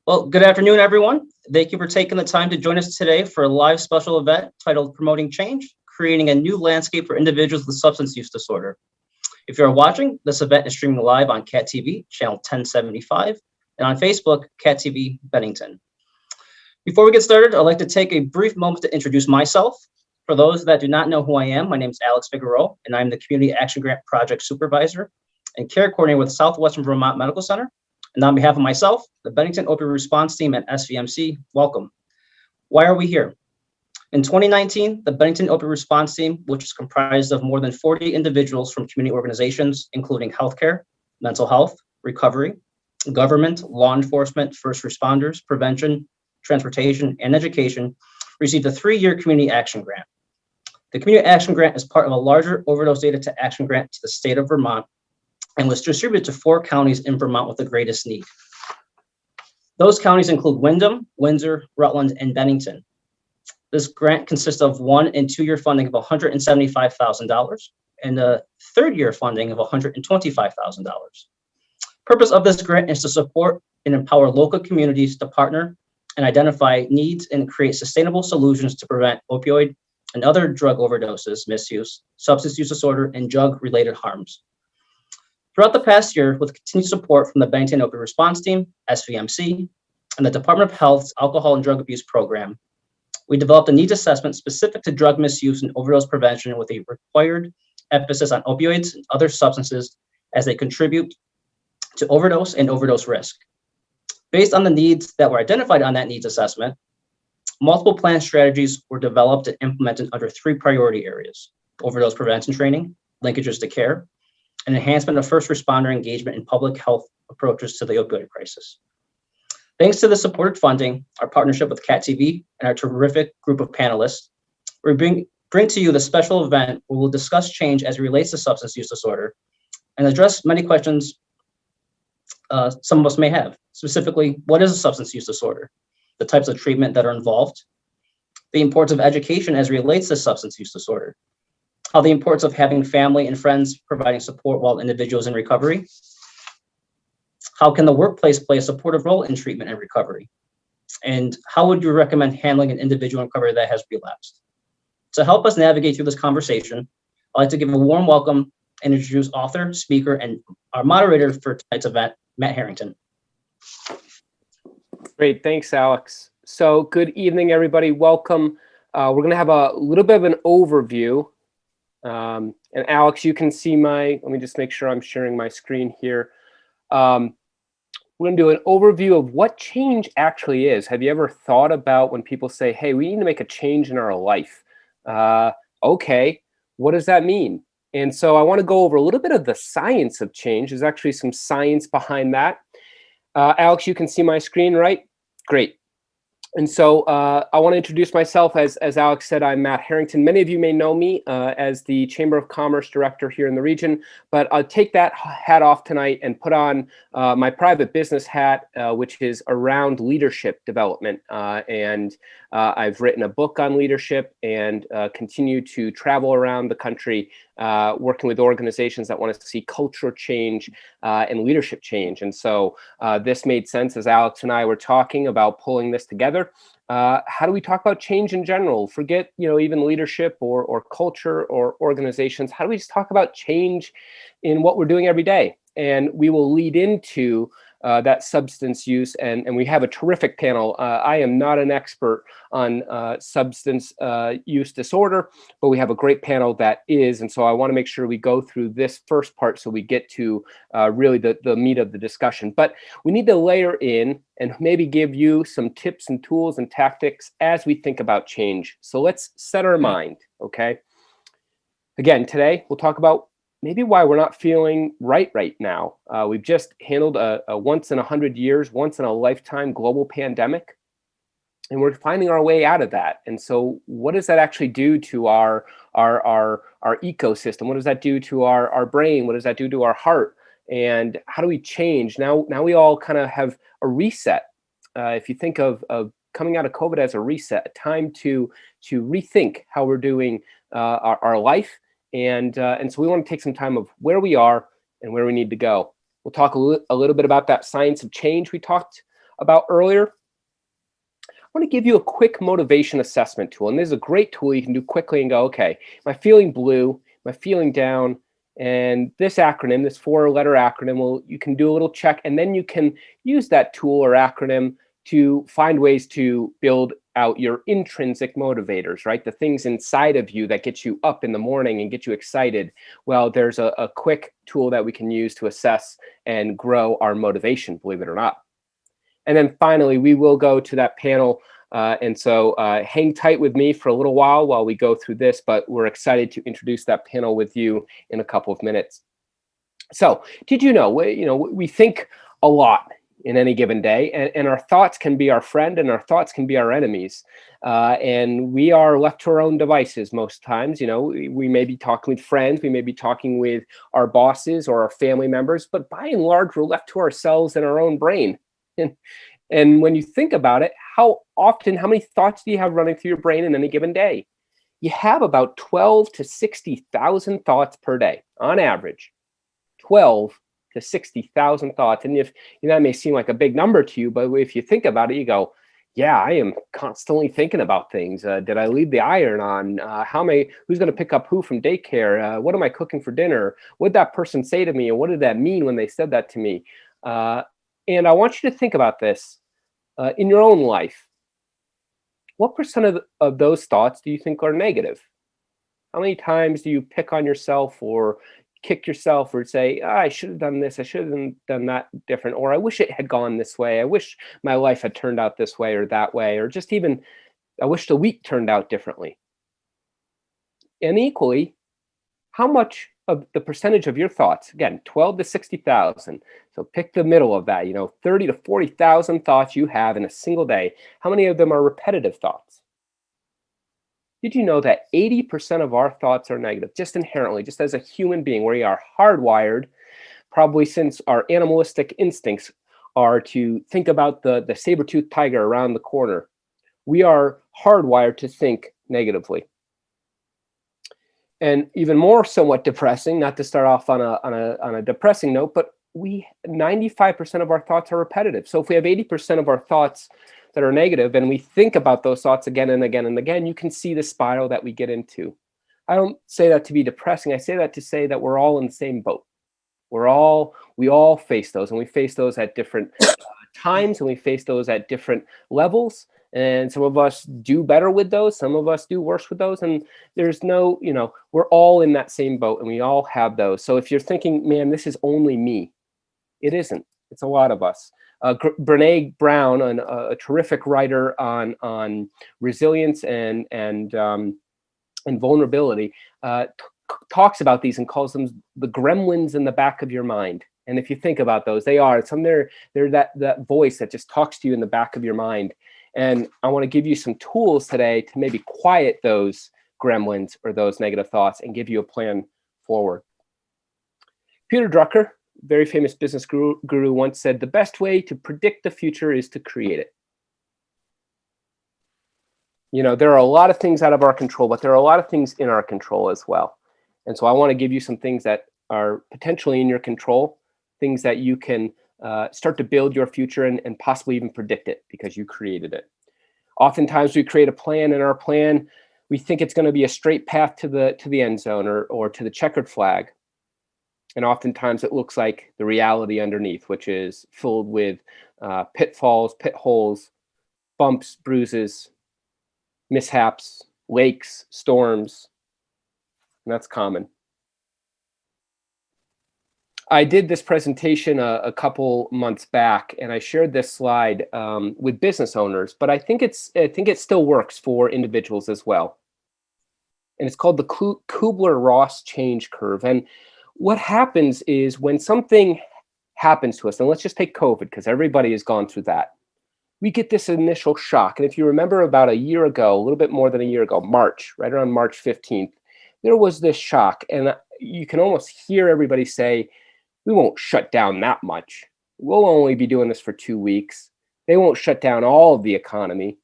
Well, good afternoon, everyone. Thank you for taking the time to join us today for a live special event titled Promoting Change, Creating a New Landscape for Individuals with Substance Use Disorder. If you're watching, this event is streaming live on CAT TV, channel 1075, and on Facebook, CAT TV Bennington. Before we get started, I'd like to take a brief moment to introduce myself. For those that do not know who I am, my name is Alex Figueroa, and I'm the Community Action Grant Project Supervisor and Care Coordinator with Southwestern Vermont Medical Center. And on behalf of myself, the Bennington Opioid Response Team at SVMC, welcome. Why are we here? In 2019, the Bennington Opioid Response Team, which is comprised of more than 40 individuals from community organizations, including healthcare, mental health, recovery, government, law enforcement, first responders, prevention, transportation, and education, received a 3-year community action grant. The community action grant is part of a larger overdose data to action grant to the state of Vermont and was distributed to 4 counties in Vermont with the greatest need. Those counties include Windham, Windsor, Rutland, and Bennington. This grant consists of 1- and 2-year funding of $175,000 and a 3rd-year funding of $125,000. Purpose of this grant is to support and empower local communities to partner and identify needs and create sustainable solutions to prevent opioid and other drug overdoses, misuse, substance use disorder, and drug-related harms. Throughout the past year, with continued support from the Bennington Opioid Response Team, SVMC, and the Department of Health's Alcohol and Drug Abuse Program, we developed a needs assessment specific to drug misuse and overdose prevention with a required emphasis on opioids and other substances as they contribute to overdose and overdose risk. Based on the needs that were identified on that needs assessment, multiple plan strategies were developed and implemented under 3 priority areas: overdose prevention training, linkages to care, and enhancement of first responder engagement in public health approaches to the opioid crisis. Thanks to the supported funding, our partnership with CAT TV, and our terrific group of panelists, we bring to you the special event where we'll discuss change as it relates to substance use disorder and address many questions some of us may have. Specifically, what is a substance use disorder? The types of treatment that are involved, the importance of education as it relates to substance use disorder, how the importance of having family and friends providing support while individuals in recovery, how can the workplace play a supportive role in treatment and recovery, and how would you recommend handling an individual in recovery that has relapsed? To help us navigate through this conversation, I'd like to give a warm welcome and introduce author, speaker, and our moderator for tonight's event, Matt Harrington. Great, thanks, Alex. So good evening, everybody. Welcome. We're going to have a little bit of an overview. And Alex, you can see let me just make sure I'm sharing my screen here. We're going to do an overview of what change actually is. Have you ever thought about when people say, hey, we need to make a change in our life? Okay, what does that mean? And so I want to go over a little bit of the science of change. There's actually some science behind that. Alex, you can see my screen, right? Great. And so I want to introduce myself. As Alex said, I'm Matt Harrington. Many of you may know me as the Chamber of Commerce Director here in the region, but I'll take that hat off tonight and put on my private business hat, which is around leadership development. And I've written a book on leadership and continue to travel around the country working with organizations that want to see cultural change and leadership change. And so this made sense as Alex and I were talking about pulling this together. How do we talk about change in general? Forget, even leadership or culture or organizations. How do we just talk about change in what we're doing every day? And we will lead into that substance use. And we have a terrific panel. I am not an expert on substance use disorder, but we have a great panel that is. And so I want to make sure we go through this first part so we get to really the meat of the discussion. But we need to layer in and maybe give you some tips and tools and tactics as we think about change. So let's set our mind, okay? Again, today we'll talk about maybe why we're not feeling right now. We've just handled a once in 100 years, once in a lifetime global pandemic, and we're finding our way out of that. And so what does that actually do to our ecosystem? What does that do to our brain? What does that do to our heart? And how do we change? Now we all kind of have a reset. If you think of coming out of COVID as a reset, a time to rethink how we're doing our life. And so we want to take some time of where we are and where we need to go. We'll talk a little bit about that science of change we talked about earlier, I want to give you a quick motivation assessment tool. And this is a great tool you can do quickly and go, okay, am I feeling blue? Am I feeling down? And this acronym, this 4-letter acronym, you can do a little check, and then you can use that tool or acronym to find ways to build out your intrinsic motivators, right? The things inside of you that get you up in the morning and get you excited. Well, there's a quick tool that we can use to assess and grow our motivation, believe it or not. And then finally, we will go to that panel. And so hang tight with me for a little while we go through this, but we're excited to introduce that panel with you in a couple of minutes. So did you know, we think a lot in any given day, and our thoughts can be our friend and our thoughts can be our enemies. And we are left to our own devices most times. We may be talking with friends, we may be talking with our bosses or our family members, but by and large, we're left to ourselves and our own brain. And when you think about it, how many thoughts do you have running through your brain in any given day? You have about 12 to 60,000 thoughts per day, on average. 12 to 60,000 thoughts. And if that may seem like a big number to you, but if you think about it, you go, yeah, I am constantly thinking about things. Did I leave the iron on? Who's going to pick up who from daycare? What am I cooking for dinner? What did that person say to me? And what did that mean when they said that to me? And I want you to think about this in your own life. What percent of those thoughts do you think are negative? How many times do you pick on yourself or kick yourself or say, I should have done this, I should have done that different, or I wish it had gone this way, I wish my life had turned out this way or that way, or just even, I wish the week turned out differently? And equally, how much of the percentage of your thoughts, again, 12 to 60,000, so pick the middle of that, 30 to 40,000 thoughts you have in a single day, how many of them are repetitive thoughts? Did you know that 80% of our thoughts are negative, just inherently, just as a human being? We are hardwired, probably since our animalistic instincts are to think about the saber-toothed tiger around the corner. We are hardwired to think negatively. And even more somewhat depressing, not to start off on a depressing note, but 95% of our thoughts are repetitive. So if we have 80% of our thoughts that are negative and we think about those thoughts again and again and again, you can see the spiral that we get into. I don't say that to be depressing. I say that to say that we're all in the same boat. We all face those, and we face those at different times, and we face those at different levels. And some of us do better with those, some of us do worse with those. And there's no, we're all in that same boat, and we all have those. So if you're thinking, man, this is only me, it isn't. It's a lot of us. Brene Brown, a terrific writer on resilience and vulnerability, talks about these and calls them the gremlins in the back of your mind. And if you think about those, they're that voice that just talks to you in the back of your mind. And I want to give you some tools today to maybe quiet those gremlins or those negative thoughts and give you a plan forward. Peter Drucker, very famous business guru, once said, the best way to predict the future is to create it. There are a lot of things out of our control, but there are a lot of things in our control as well. And so I want to give you some things that are potentially in your control, things that you can start to build your future and possibly even predict it because you created it. Oftentimes we create a plan, and our plan, we think it's going to be a straight path to the end zone or to the checkered flag. And oftentimes it looks like the reality underneath, which is filled with pitfalls, pit holes, bumps, bruises, mishaps, lakes, storms, and that's common. I did this presentation a couple months back, and I shared this slide with business owners, but I think it still works for individuals as well. And it's called the Kubler-Ross change curve. And what happens is when something happens to us, and let's just take COVID, because everybody has gone through that. We get this initial shock. And if you remember about a year ago, a little bit more than a year ago, right around March 15th, there was this shock. And you can almost hear everybody say, we won't shut down that much. We'll only be doing this for 2 weeks. They won't shut down all of the economy.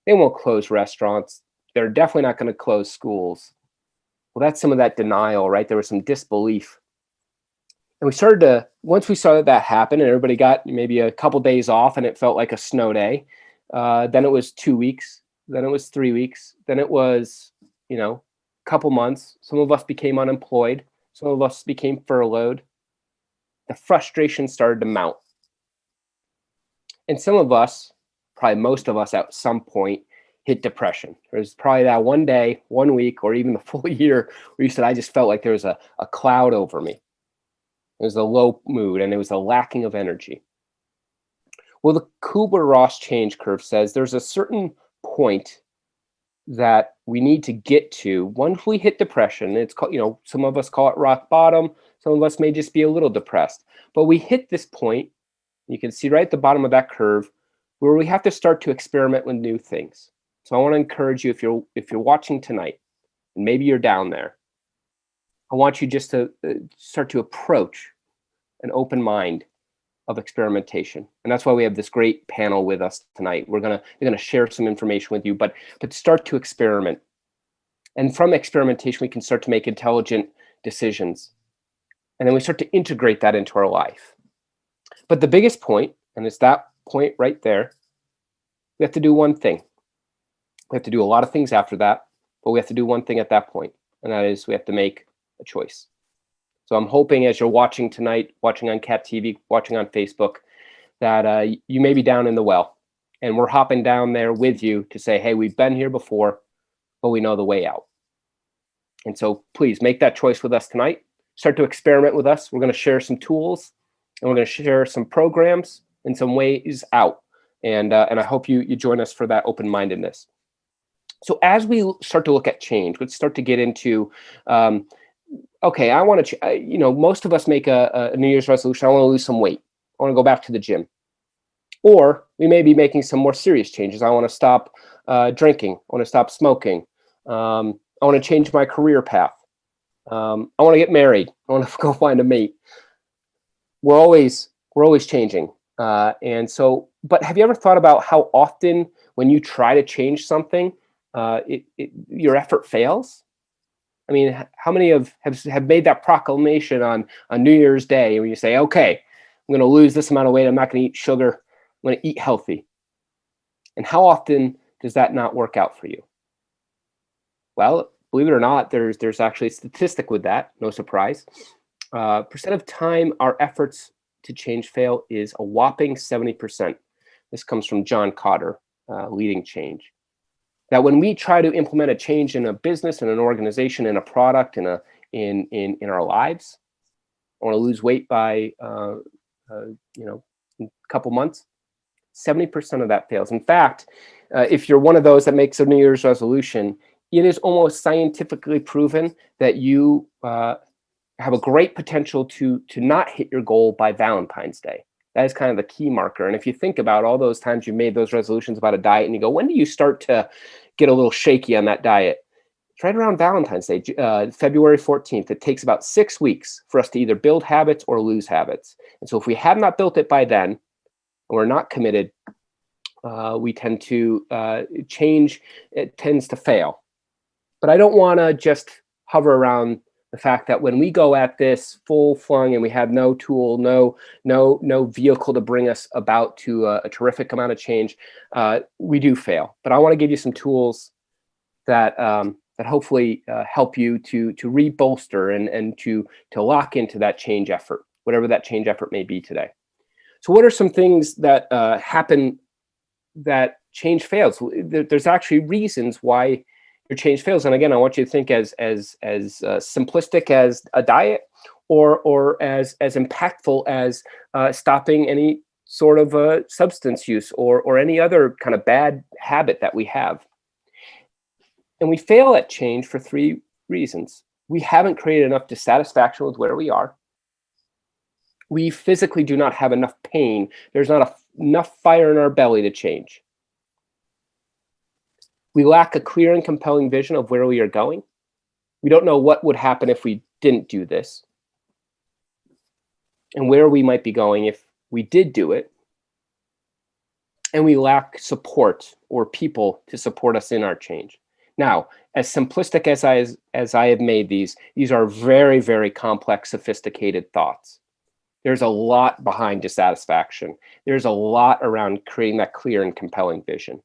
They won't close restaurants. They're definitely not going to close schools. Well, that's some of that denial, right? There was some disbelief. And we started to, once we saw that happen and everybody got maybe a couple days off and it felt like a snow day, then it was 2 weeks, then it was 3 weeks, then it was, a couple months. Some of us became unemployed. Some of us became furloughed. The frustration started to mount. And some of us, probably most of us at some point, hit depression. There's probably that one day, 1 week, or even the full year where you said, I just felt like there was a cloud over me. It was a low mood and it was a lacking of energy. Well, the Kubler-Ross change curve says there's a certain point that we need to get to once we hit depression. It's called, some of us call it rock bottom. Some of us may just be a little depressed, but we hit this point. You can see right at the bottom of that curve where we have to start to experiment with new things. So I want to encourage you, if you're watching tonight, and maybe you're down there, I want you just to start to approach an open mind of experimentation. And that's why we have this great panel with us tonight. They're gonna share some information with you, but start to experiment. And from experimentation, we can start to make intelligent decisions. And then we start to integrate that into our life. But the biggest point, and it's that point right there, we have to do one thing. We have to do a lot of things after that, but we have to do one thing at that point, and that is we have to make a choice. So I'm hoping as you're watching tonight, watching on Cat TV, watching on Facebook, that you may be down in the well, and we're hopping down there with you to say, hey, we've been here before, but we know the way out. And so please make that choice with us tonight. Start to experiment with us. We're going to share some tools, and we're going to share some programs and some ways out. And I hope you join us for that open-mindedness. So as we start to look at change, let's start to get into, okay, I want to, most of us make a New Year's resolution. I want to lose some weight. I want to go back to the gym. Or we may be making some more serious changes. I want to stop drinking. I want to stop smoking. I want to change my career path. I want to get married. I want to go find a mate. We're always changing. And so, but have you ever thought about how often when you try to change something, your effort fails? I mean, how many have made that proclamation on New Year's Day when you say, okay, I'm going to lose this amount of weight. I'm not going to eat sugar. I'm going to eat healthy. And how often does that not work out for you? Well, believe it or not, there's actually a statistic with that. No surprise. Percent of time our efforts to change fail is a whopping 70%. This comes from John Cotter, Leading Change. That when we try to implement a change in a business, in an organization, in a product, in our lives, I want to lose weight by a couple months, 70% of that fails. In fact, if you're one of those that makes a New Year's resolution, it is almost scientifically proven that you have a great potential to not hit your goal by Valentine's Day. That is kind of the key marker. And if you think about all those times you made those resolutions about a diet and you go, when do you start to get a little shaky on that diet? It's right around Valentine's Day, February 14th. It takes about 6 weeks for us to either build habits or lose habits. And so if we have not built it by then, and we're not committed, we tend to change. It tends to fail. But I don't want to just hover around the fact that when we go at this full flung and we have no tool, no vehicle to bring us about to a terrific amount of change, we do fail. But I want to give you some tools that hopefully help you to re-bolster and to lock into that change effort, whatever that change effort may be today. So what are some things that happen that change fails? There's actually reasons why your change fails. And again, I want you to think as simplistic as a diet or as impactful as stopping any sort of substance use or any other kind of bad habit that we have. And we fail at change for 3 reasons. We haven't created enough dissatisfaction with where we are. We physically do not have enough pain. There's not enough fire in our belly to change. We lack a clear and compelling vision of where we are going. We don't know what would happen if we didn't do this, and where we might be going if we did do it. And we lack support or people to support us in our change. Now, as simplistic as I have made these are very, very complex, sophisticated thoughts. There's a lot behind dissatisfaction. There's a lot around creating that clear and compelling vision.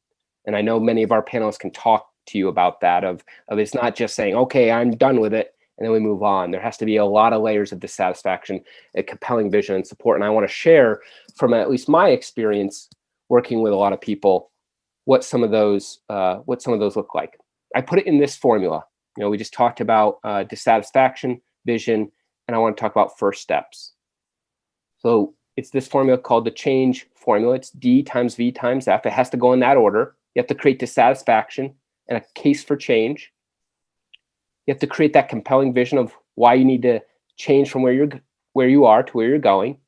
And I know many of our panelists can talk to you about that of it's not just saying, okay, I'm done with it, and then we move on. There has to be a lot of layers of dissatisfaction, a compelling vision and support. And I want to share from at least my experience working with a lot of people what some of those look like. I put it in this formula. You know, we just talked about dissatisfaction, vision, and I want to talk about first steps. So it's this formula called the change formula. It's D times V times F. It has to go in that order. You have to create dissatisfaction and a case for change. You have to create that compelling vision of why you need to change from where you are to where you're going.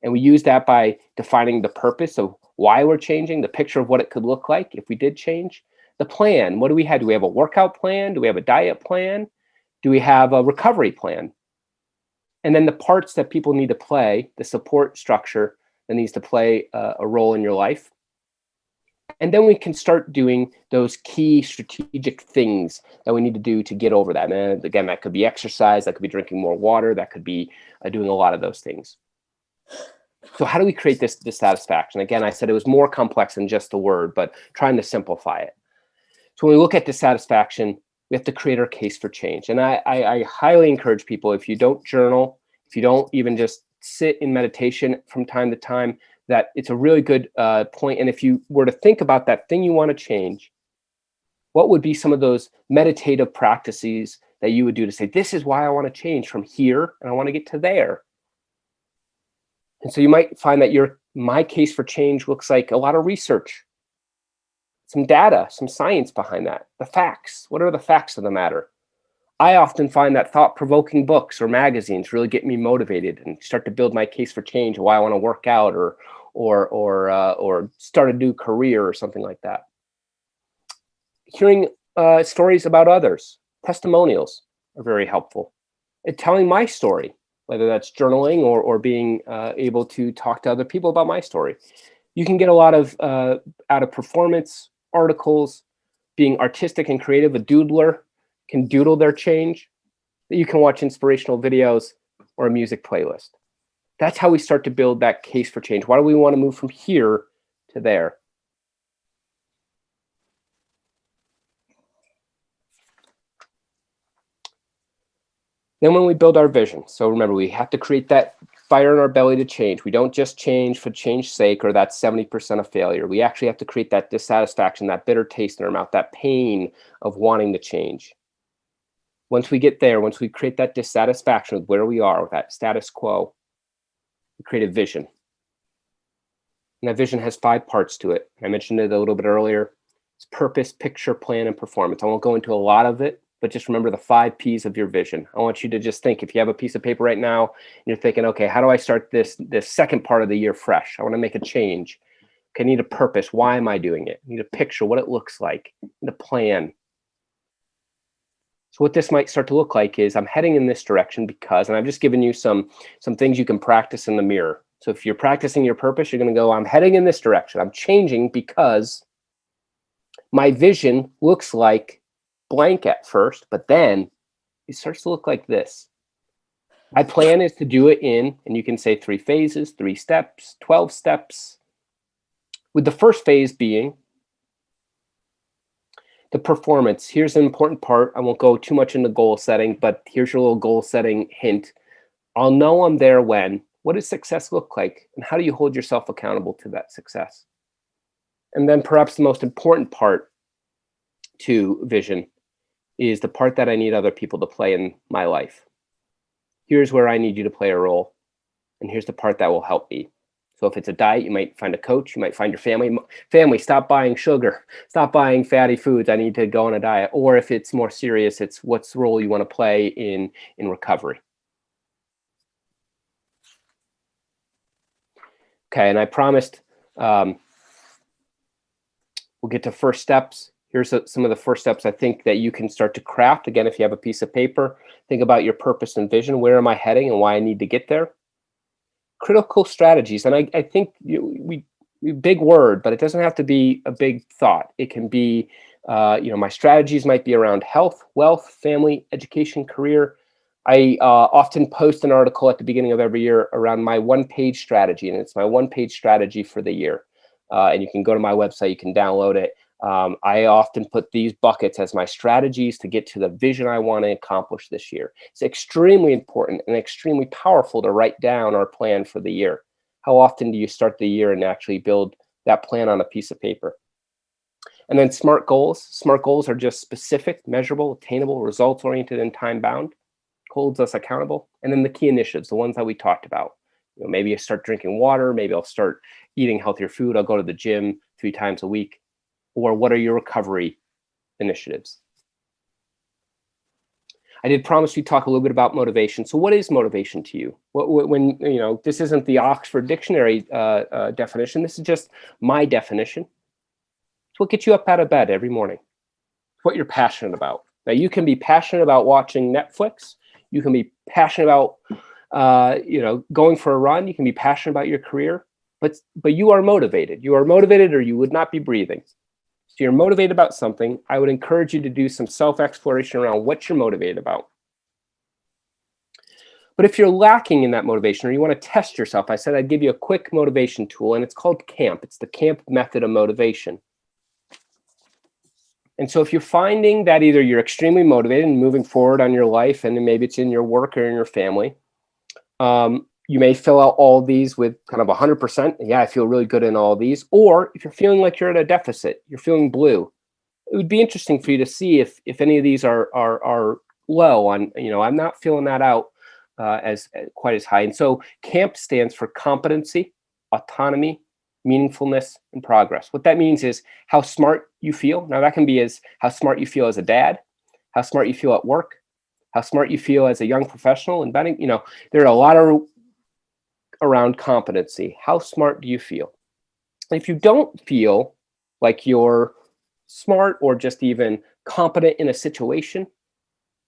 And we use that by defining the purpose of why we're changing, the picture of what it could look like if we did change. The plan, what do we have? Do we have a workout plan? Do we have a diet plan? Do we have a recovery plan? And then the parts that people need to play, the support structure that needs to play a role in your life. And then we can start doing those key strategic things that we need to do to get over that. And again, that could be exercise, that could be drinking more water, that could be doing a lot of those things. So how do we create this dissatisfaction? Again, I said it was more complex than just the word, but trying to simplify it. So when we look at dissatisfaction, we have to create our case for change. And I highly encourage people, if you don't journal, if you don't even just sit in meditation from time to time, that it's a really good point. And if you were to think about that thing you want to change, what would be some of those meditative practices that you would do to say, this is why I want to change from here and I want to get to there? And so you might find that my case for change looks like a lot of research, some data, some science behind that, the facts. What are the facts of the matter? I often find that thought-provoking books or magazines really get me motivated and start to build my case for change, why I want to work out or start a new career or something like that. Hearing stories about others, testimonials are very helpful. And telling my story, whether that's journaling or being able to talk to other people about my story. You can get a lot of out of performance articles, being artistic and creative. A doodler can doodle their change. You can watch inspirational videos or a music playlist. That's how we start to build that case for change. Why do we want to move from here to there? Then when we build our vision, so remember, we have to create that fire in our belly to change. We don't just change for change's sake, or that's 70% of failure. We actually have to create that dissatisfaction, that bitter taste in our mouth, that pain of wanting to change. Once we get there, once we create that dissatisfaction with where we are, with that status quo, we create a vision. And that vision has 5 parts to it. I mentioned it a little bit earlier. It's purpose, picture, plan, and performance. I won't go into a lot of it, but just remember the 5 P's of your vision. I want you to just think, if you have a piece of paper right now, and you're thinking, okay, how do I start this second part of the year fresh? I want to make a change. Okay, I need a purpose. Why am I doing it? I need a picture, what it looks like, and a plan. So what this might start to look like is I'm heading in this direction because, and I've just given you some things you can practice in the mirror. So if you're practicing your purpose, you're going to go, I'm heading in this direction. I'm changing because my vision looks like blank at first, but then it starts to look like this. My plan is to do it in, and you can say 3 phases, 3 steps, 12 steps, with the first phase being the performance. Here's an important part. I won't go too much into goal setting, but here's your little goal setting hint. I'll know I'm there when. What does success look like? And how do you hold yourself accountable to that success? And then perhaps the most important part to vision is the part that I need other people to play in my life. Here's where I need you to play a role. And here's the part that will help me. So if it's a diet, you might find a coach, you might find your family, stop buying sugar, stop buying fatty foods, I need to go on a diet. Or if it's more serious, it's what's the role you want to play in recovery. Okay, and I promised we'll get to first steps. Here's some of the first steps I think that you can start to craft. Again, if you have a piece of paper, think about your purpose and vision. Where am I heading and why I need to get there? Critical strategies. And I think we big word, but it doesn't have to be a big thought. It can be, my strategies might be around health, wealth, family, education, career. I often post an article at the beginning of every year around my one-page strategy, and it's my one-page strategy for the year. And you can go to my website, you can download it. I often put these buckets as my strategies to get to the vision I want to accomplish this year. It's extremely important and extremely powerful to write down our plan for the year. How often do you start the year and actually build that plan on a piece of paper? And then SMART goals. SMART goals are just specific, measurable, attainable, results-oriented, and time-bound. Holds us accountable. And then the key initiatives, the ones that we talked about. Maybe I start drinking water. Maybe I'll start eating healthier food. I'll go to the gym 3 times a week. Or what are your recovery initiatives? I did promise we'd talk a little bit about motivation. So what is motivation to you? When this isn't the Oxford Dictionary definition. This is just my definition. It's what gets you up out of bed every morning. It's what you're passionate about. Now, you can be passionate about watching Netflix. You can be passionate about going for a run. You can be passionate about your career. But you are motivated. You are motivated, or you would not be breathing. So you're motivated about something. I would encourage you to do some self-exploration around what you're motivated about. But if you're lacking in that motivation, or you want to test yourself, I said I'd give you a quick motivation tool, and it's called CAMP. It's the CAMP method of motivation. And so if you're finding that either you're extremely motivated and moving forward on your life, and then maybe it's in your work or in your family, you may fill out all of these with kind of 100%. Yeah, I feel really good in all of these. Or if you're feeling like you're at a deficit, you're feeling blue, it would be interesting for you to see if any of these are low on, I'm not feeling that out as quite as high. And so CAMP stands for competency, autonomy, meaningfulness, and progress. What that means is how smart you feel. Now that can be as how smart you feel as a dad, how smart you feel at work, how smart you feel as a young professional in Bennington. There are a lot of around competency. How smart do you feel? And if you don't feel like you're smart or just even competent in a situation,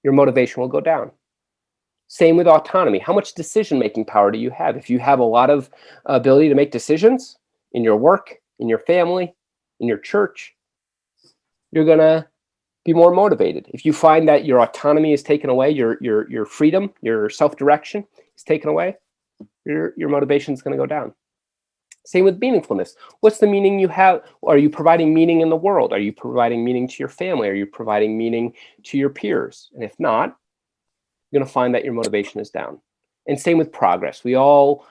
your motivation will go down. Same with autonomy. How much decision-making power do you have? If you have a lot of ability to make decisions in your work, in your family, in your church, you're gonna be more motivated. If you find that your autonomy is taken away, your freedom, your self-direction is taken away, your motivation is going to go down. Same with meaningfulness. What's the meaning you have? Are you providing meaning in the world? Are you providing meaning to your family? Are you providing meaning to your peers? And if not, you're going to find that your motivation is down. And same with progress. We all,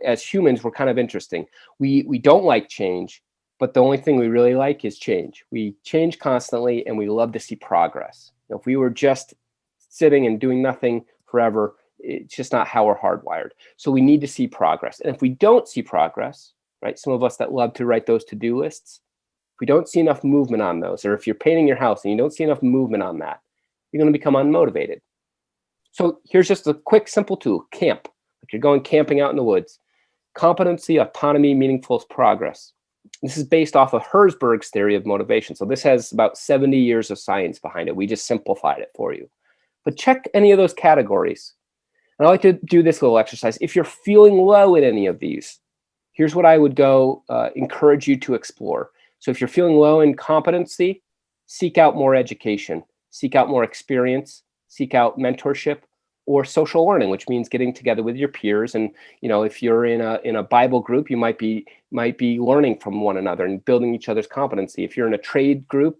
as humans, we're kind of interesting. We don't like change, but the only thing we really like is change. We change constantly, and we love to see progress. If we were just sitting and doing nothing forever, it's just not how we're hardwired. So we need to see progress. And if we don't see progress, right, some of us that love to write those to-do lists, if we don't see enough movement on those, or if you're painting your house and you don't see enough movement on that, you're going to become unmotivated. So here's just a quick, simple tool, CAMP. Like you're going camping out in the woods. Competency, autonomy, meaningful progress. This is based off of Herzberg's theory of motivation. So this has about 70 years of science behind it. We just simplified it for you. But check any of those categories. And I like to do this little exercise. If you're feeling low in any of these, here's what I would go encourage you to explore. So if you're feeling low in competency, seek out more education, seek out more experience, seek out mentorship or social learning, which means getting together with your peers. And if you're in a Bible group, you might be learning from one another and building each other's competency. If you're in a trade group,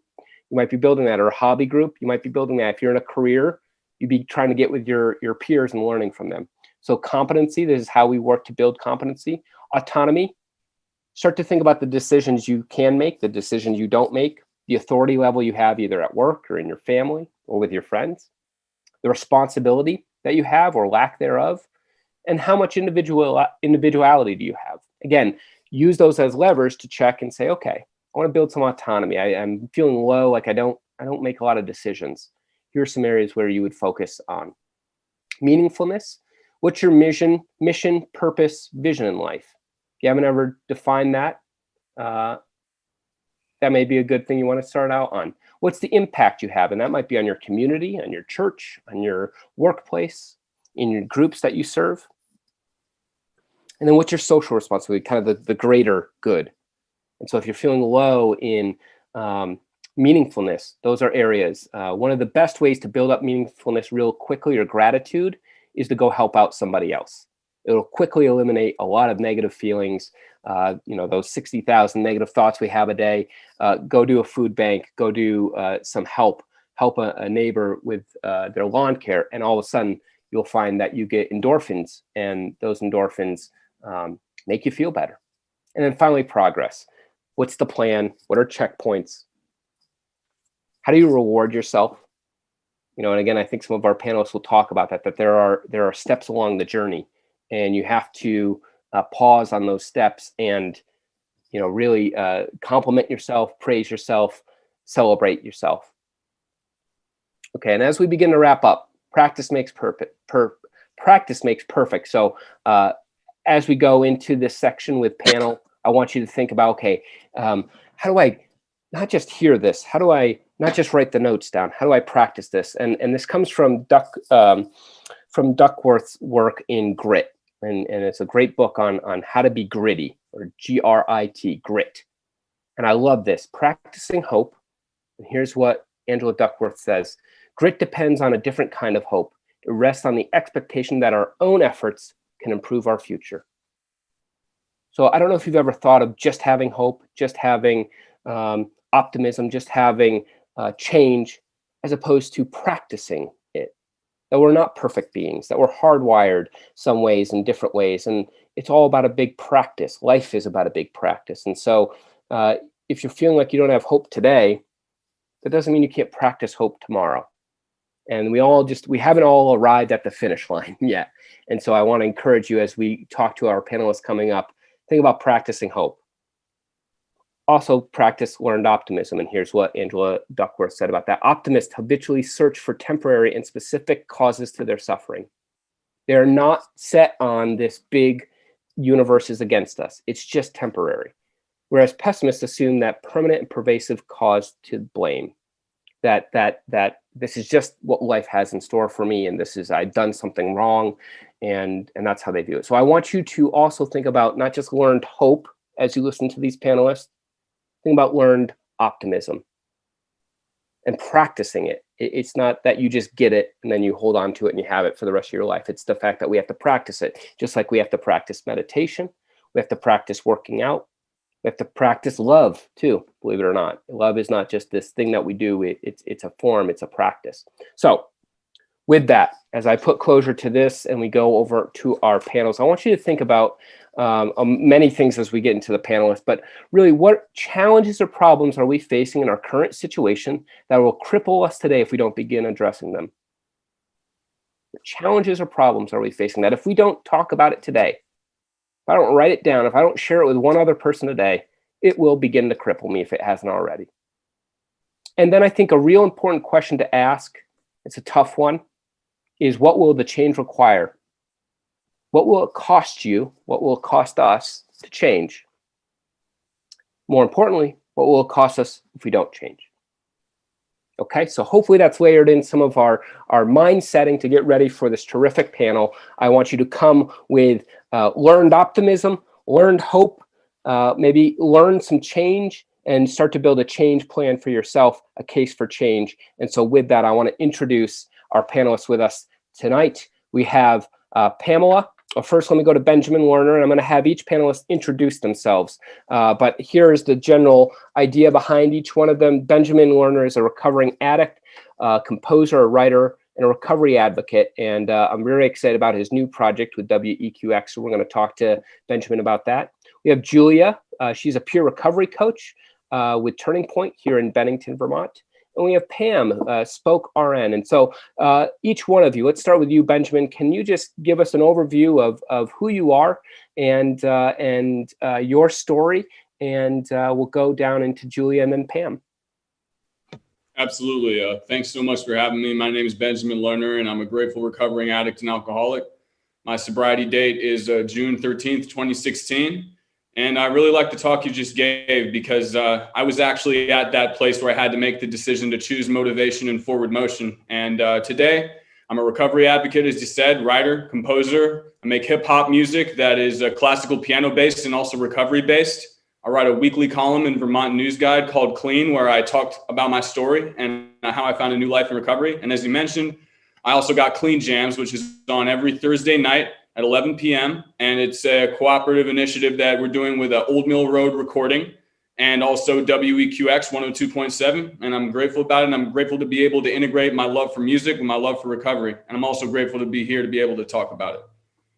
you might be building that, or a hobby group, you might be building that. If you're in a career, you'd be trying to get with your peers and learning from them. So competency, this is how we work to build competency. Autonomy, start to think about the decisions you can make, the decisions you don't make, the authority level you have either at work or in your family or with your friends, the responsibility that you have or lack thereof, and how much individuality do you have? Again, use those as levers to check and say, okay, I want to build some autonomy. I'm feeling low, like I don't make a lot of decisions. Here are some areas where you would focus on. Meaningfulness. What's your mission, purpose, vision in life? If you haven't ever defined that, that may be a good thing you want to start out on. What's the impact you have? And that might be on your community, on your church, on your workplace, in your groups that you serve. And then what's your social responsibility, kind of the greater good? And so if you're feeling low in Meaningfulness, those are areas. One of the best ways to build up meaningfulness real quickly, or gratitude, is to go help out somebody else. It'll quickly eliminate a lot of negative feelings. Those 60,000 negative thoughts we have a day. Go do a food bank, go do some help a neighbor with their lawn care, and all of a sudden you'll find that you get endorphins, and those endorphins make you feel better. And then finally, progress. What's the plan? What are checkpoints? How do you reward yourself? And again, I think some of our panelists will talk about that there are steps along the journey, and you have to pause on those steps and really compliment yourself, praise yourself, celebrate yourself. Okay, and as we begin to wrap up, practice makes perfect. Practice makes perfect. So as we go into this section with panel, I want you to think about, okay, how do I not just hear this? How do I not just write the notes down? How do I practice this? And this comes from Duckworth's work in Grit, and it's a great book on how to be gritty, or GRIT, grit. And I love this. Practicing hope. And here's what Angela Duckworth says: grit depends on a different kind of hope. It rests on the expectation that our own efforts can improve our future. So I don't know if you've ever thought of just having hope, just having optimism, just having change, as opposed to practicing it. That we're not perfect beings, that we're hardwired some ways in different ways. And it's all about a big practice. Life is about a big practice. And so if you're feeling like you don't have hope today, that doesn't mean you can't practice hope tomorrow. And we haven't all arrived at the finish line yet. And so I want to encourage you, as we talk to our panelists coming up, think about practicing hope. Also practice learned optimism. And here's what Angela Duckworth said about that. Optimists habitually search for temporary and specific causes to their suffering. They're not set on this big universe is against us. It's just temporary. Whereas pessimists assume that permanent and pervasive cause to blame. That this is just what life has in store for me, and this is, I've done something wrong, and that's how they view it. So I want you to also think about not just learned hope as you listen to these panelists. Think about learned optimism and practicing it. It's not that you just get it and then you hold on to it and you have it for the rest of your life. It's the fact that we have to practice it, just like we have to practice meditation. We have to practice working out. We have to practice love too, believe it or not. Love is not just this thing that we do. It's a form, it's a practice. So with that, as I put closure to this and we go over to our panels, I want you to think about many things as we get into the panelists, but really, what challenges or problems are we facing in our current situation that will cripple us today if we don't begin addressing them? What challenges or problems are we facing that if we don't talk about it today, if I don't write it down, if I don't share it with one other person today, it will begin to cripple me if it hasn't already. And then I think a real important question to ask, it's a tough one, is what will the change require? What will it cost you? What will it cost us to change? More importantly, what will it cost us if we don't change? Okay, so hopefully that's layered in some of our mind setting to get ready for this terrific panel. I want you to come with learned optimism, learned hope, maybe learn some change, and start to build a change plan for yourself, a case for change. And so with that, I want to introduce our panelists with us tonight. We have Pamela. First, let me go to Benjamin Lerner, and I'm going to have each panelist introduce themselves. But here is the general idea behind each one of them. Benjamin Lerner is a recovering addict, composer, a writer, and a recovery advocate. And I'm very excited about his new project with WEQX. So we're going to talk to Benjamin about that. We have Julia. She's a peer recovery coach with Turning Point here in Bennington, Vermont. And we have Pam, Spoke RN. And so each one of you, let's start with you, Benjamin. Can you just give us an overview of who you are and your story? And we'll go down into Julia and then Pam. Absolutely. Thanks so much for having me. My name is Benjamin Lerner, and I'm a grateful recovering addict and alcoholic. My sobriety date is June 13th, 2016. And I really like the talk you just gave, because I was actually at that place where I had to make the decision to choose motivation and forward motion. And today, I'm a recovery advocate, as you said, writer, composer. I make hip hop music that is classical piano based and also recovery based. I write a weekly column in Vermont News Guide called Clean, where I talked about my story and how I found a new life in recovery. And as you mentioned, I also got Clean Jams, which is on every Thursday night at 11 p.m. And it's a cooperative initiative that we're doing with Old Mill Road Recording and also WEQX 102.7. And I'm grateful about it. And I'm grateful to be able to integrate my love for music with my love for recovery. And I'm also grateful to be here to be able to talk about it.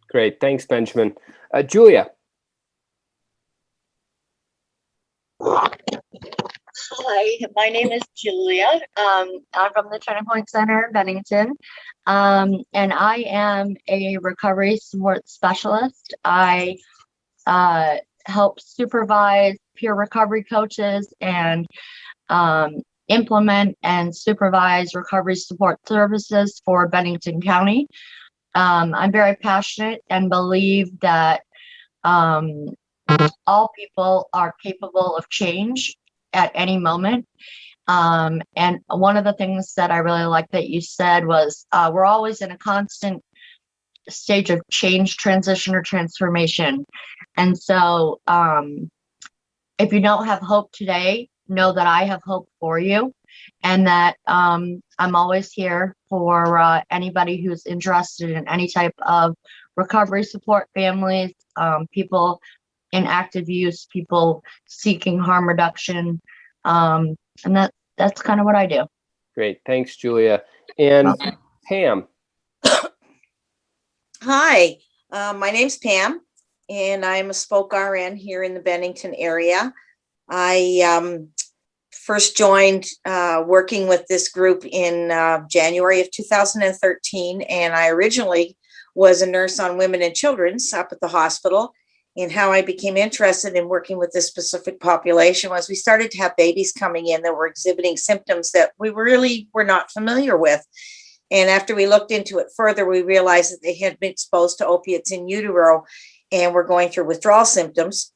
Great. Thanks, Benjamin. Julia. Hi, my name is Julia. I'm from the Turning Point Center, Bennington, and I am a recovery support specialist. I help supervise peer recovery coaches and implement and supervise recovery support services for Bennington County. I'm very passionate and believe that all people are capable of change at any moment. And one of the things that I really like that you said was we're always in a constant stage of change, transition, or transformation. And so if you don't have hope today, know that I have hope for you, and that I'm always here for anybody who's interested in any type of recovery support, families, people in active use, people seeking harm reduction. And that's kind of what I do. Great. Thanks, Julia. And Pam. Hi, my name's Pam, and I'm a Spoke RN here in the Bennington area. I first joined working with this group in January of 2013, and I originally was a nurse on women and children's up at the hospital. And how I became interested in working with this specific population was we started to have babies coming in that were exhibiting symptoms that we really were not familiar with. And after we looked into it further, we realized that they had been exposed to opiates in utero and were going through withdrawal symptoms.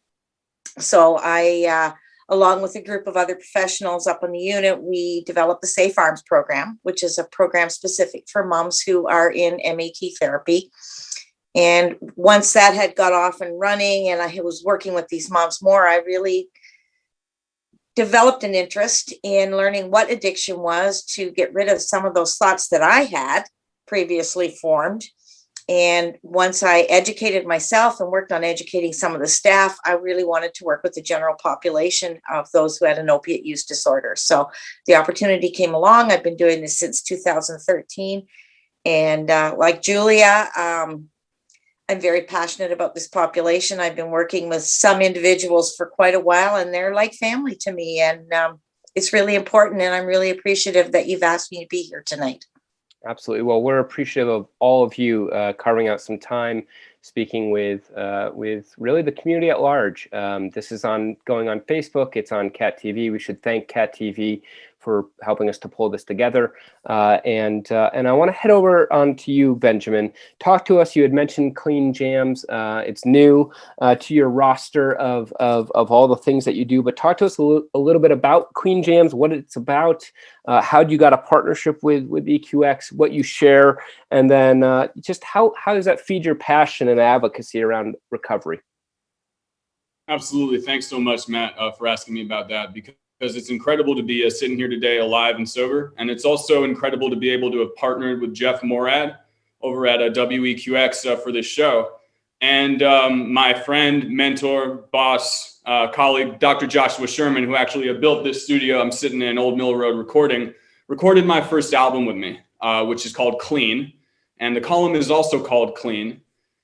So I, along with a group of other professionals up on the unit, we developed the Safe Arms program, which is a program specific for moms who are in MAT therapy. And once that had got off and running and I was working with these moms more, I really developed an interest in learning what addiction was to get rid of some of those thoughts that I had previously formed. And once I educated myself and worked on educating some of the staff, I really wanted to work with the general population of those who had an opiate use disorder. So the opportunity came along. I've been doing this since 2013. And like Julia, I'm very passionate about this population. I've been working with some individuals for quite a while, and they're like family to me. And it's really important, and I'm really appreciative that you've asked me to be here tonight. Absolutely. Well, we're appreciative of all of you carving out some time speaking with really the community at large. This is going on Facebook. It's on Cat TV. We should thank Cat TV for helping us to pull this together. And I want to head over on to you, Benjamin. Talk to us. You had mentioned Clean Jams. It's new to your roster of all the things that you do, but talk to us a little bit about Clean Jams, what it's about, how you got a partnership with EQX, what you share, and then just how does that feed your passion and advocacy around recovery? Absolutely. Thanks so much, Matt, for asking me about that, because it's incredible to be sitting here today alive and sober. And it's also incredible to be able to have partnered with Jeff Morad over at WEQX for this show. And my friend, mentor, boss, colleague, Dr. Joshua Sherman, who actually built this studio I'm sitting in Old Mill Road recorded my first album with me, which is called Clean. And the column is also called Clean.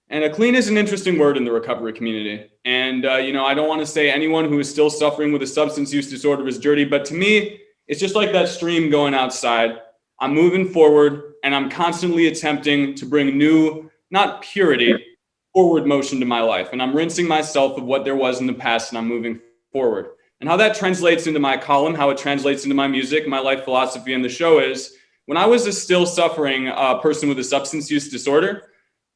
And clean is an interesting word in the recovery community. And, I don't want to say anyone who is still suffering with a substance use disorder is dirty, but to me, it's just like that stream going outside. I'm moving forward and I'm constantly attempting to bring new, not purity, forward motion to my life. And I'm rinsing myself of what there was in the past and I'm moving forward. And how that translates into my column, how it translates into my music, my life philosophy, and the show is when I was a still suffering person with a substance use disorder,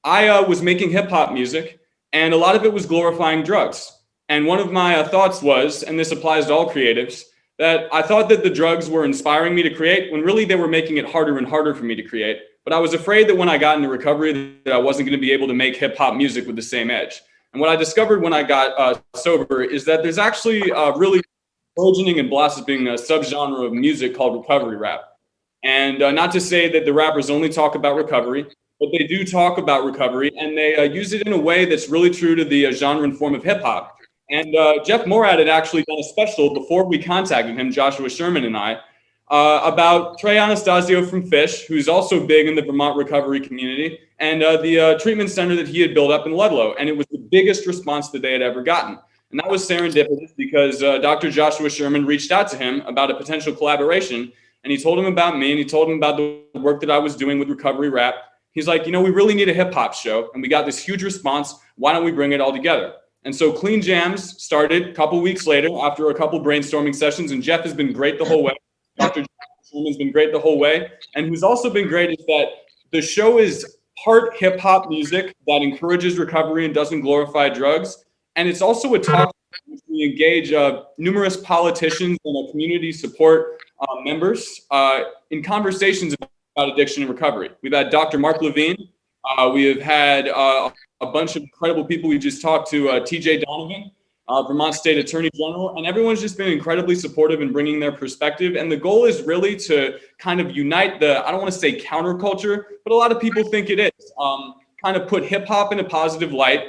I was making hip hop music, and a lot of it was glorifying drugs. And one of my thoughts was, and this applies to all creatives, that I thought that the drugs were inspiring me to create when really they were making it harder and harder for me to create. But I was afraid that when I got into recovery that I wasn't going to be able to make hip hop music with the same edge. And what I discovered when I got sober is that there's actually really burgeoning and blossoming a subgenre of music called recovery rap. And not to say that the rappers only talk about recovery, but they do talk about recovery, and they use it in a way that's really true to the genre and form of hip hop. And Jeff Morad had actually done a special before we contacted him, Joshua Sherman and I, about Trey Anastasio from Fish, who's also big in the Vermont recovery community, and the treatment center that he had built up in Ludlow. And it was the biggest response that they had ever gotten. And that was serendipitous because Dr. Joshua Sherman reached out to him about a potential collaboration. And he told him about me, and he told him about the work that I was doing with recovery rap. He's like, you know, we really need a hip hop show. And we got this huge response. Why don't we bring it all together? And so Clean Jams started a couple weeks later after a couple brainstorming sessions. And Jeff has been great the whole way. Dr. Sherman's been great the whole way. And who's also been great is that the show is part hip hop music that encourages recovery and doesn't glorify drugs. And it's also a talk in which we engage numerous politicians and community support members in conversations about addiction and recovery. We've had Dr. Mark Levine. We have had a bunch of incredible people. We just talked to TJ Donovan, Vermont State Attorney General, and everyone's just been incredibly supportive in bringing their perspective. And the goal is really to kind of unite the, I don't want to say counterculture, but a lot of people think it is, kind of put hip hop in a positive light,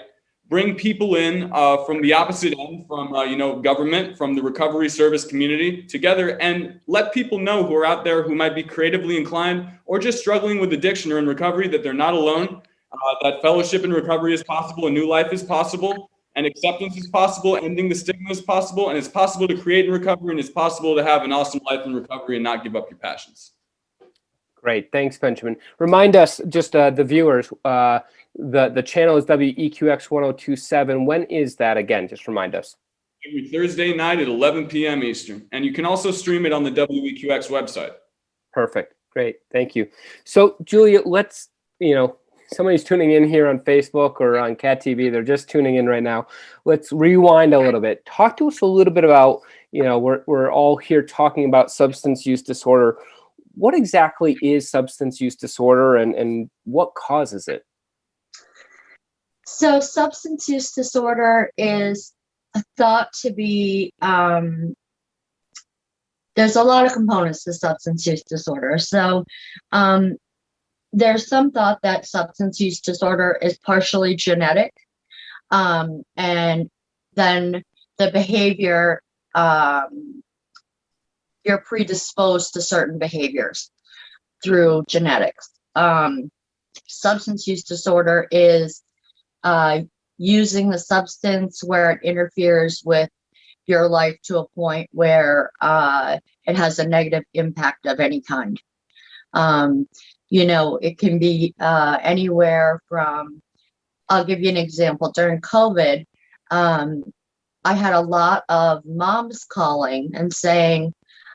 bring people in from the opposite end, from government, from the recovery service community together, and let people know who are out there who might be creatively inclined or just struggling with addiction or in recovery that they're not alone, that fellowship in recovery is possible, a new life is possible, and acceptance is possible, ending the stigma is possible, and it's possible to create in recovery, and it's possible to have an awesome life in recovery and not give up your passions. Great, thanks, Benjamin. Remind us, just the viewers, the channel is WEQX 1027. When is that again? Just remind us. Every Thursday night at 11 p.m. Eastern. And you can also stream it on the WEQX website. Perfect. Great. Thank you. So, Julia, let's, somebody's tuning in here on Facebook or on Cat TV. They're just tuning in right now. Let's rewind a little bit. Talk to us a little bit about, we're all here talking about substance use disorder. What exactly is substance use disorder and what causes it? So substance use disorder is thought to be, there's a lot of components to substance use disorder. So there's some thought that substance use disorder is partially genetic, and then the behavior, you're predisposed to certain behaviors through genetics. Substance use disorder is using the substance where it interferes with your life to a point where it has a negative impact of any kind. It can be anywhere from, I'll give you an example. During COVID, I had a lot of moms calling and saying,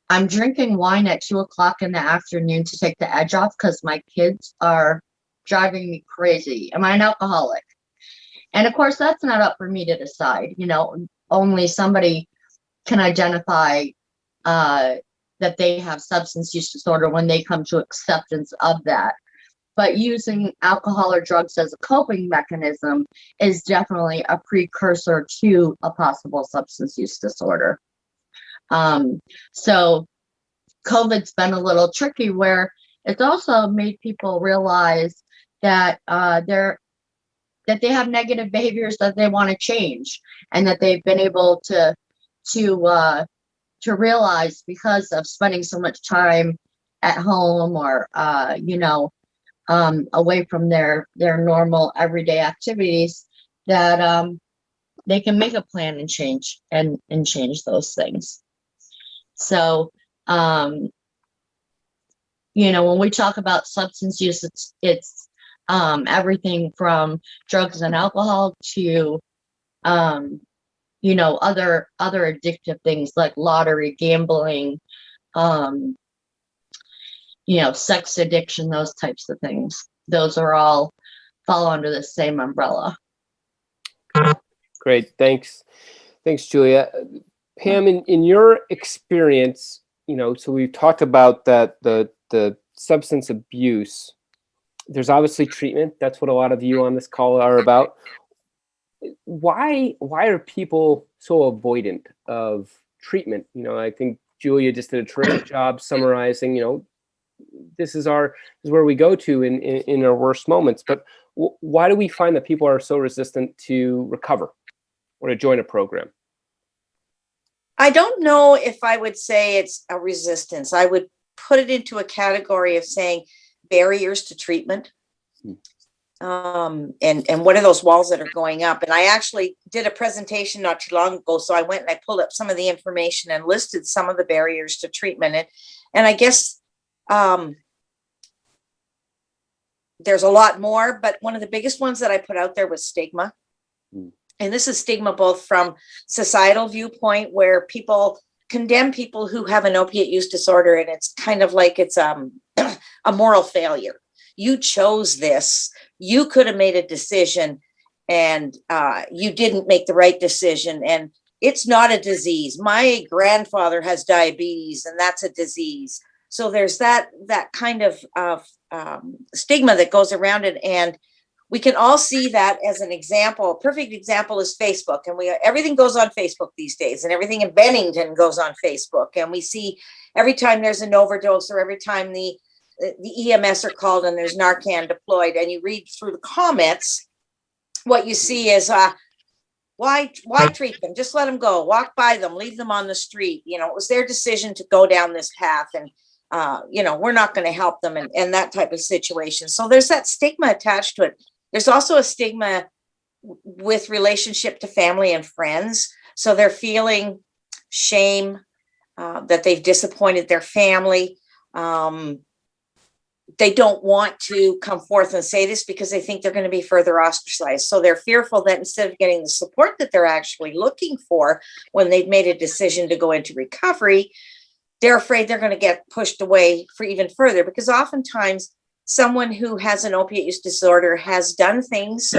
I'm drinking wine at 2:00 in the afternoon to take the edge off because my kids are driving me crazy. Am I an alcoholic? And of course, that's not up for me to decide. Only somebody can identify that they have substance use disorder when they come to acceptance of that. But using alcohol or drugs as a coping mechanism is definitely a precursor to a possible substance use disorder. So COVID's been a little tricky where it's also made people realize that that they have negative behaviors that they want to change, and that they've been able to realize because of spending so much time at home or away from their normal everyday activities that they can make a plan and change those things. So when we talk about substance use, it's everything from drugs and alcohol to other addictive things like lottery, gambling, sex addiction, those types of things. Those are all fall under the same umbrella. Great, thanks, Julia. Pam, in your experience, so we've talked about that the substance abuse. There's obviously treatment. That's what a lot of you on this call are about. why are people so avoidant of treatment? I think Julia just did a terrific job summarizing, this is where we go to in our worst moments. But why do we find that people are so resistant to recover or to join a program? I don't know if I would say it's a resistance. I would put it into a category of saying barriers to treatment. And what are those walls that are going up? And I actually did a presentation not too long ago. So I went and I pulled up some of the information and listed some of the barriers to treatment. And I guess there's a lot more, but one of the biggest ones that I put out there was stigma. And this is stigma both from societal viewpoint, where people condemn people who have an opiate use disorder, and it's kind of like it's a moral failure. You chose this. You could have made a decision, and you didn't make the right decision. And it's not a disease. My grandfather has diabetes, and that's a disease. So there's that kind of stigma that goes around it, and we can all see that as an example. A perfect example is Facebook, and everything goes on Facebook these days, and everything in Bennington goes on Facebook, and we see every time there's an overdose or every time the EMS are called and there's Narcan deployed, and you read through the comments, what you see is why treat them? Just let them go, walk by them, leave them on the street. It was their decision to go down this path, and we're not going to help them, and that type of situation. So there's that stigma attached to it. There's also a stigma with relationship to family and friends. So they're feeling shame that they've disappointed their family. They don't want to come forth and say this because they think they're going to be further ostracized. So they're fearful that instead of getting the support that they're actually looking for when they've made a decision to go into recovery, they're afraid they're going to get pushed away for even further, because oftentimes someone who has an opiate use disorder has done things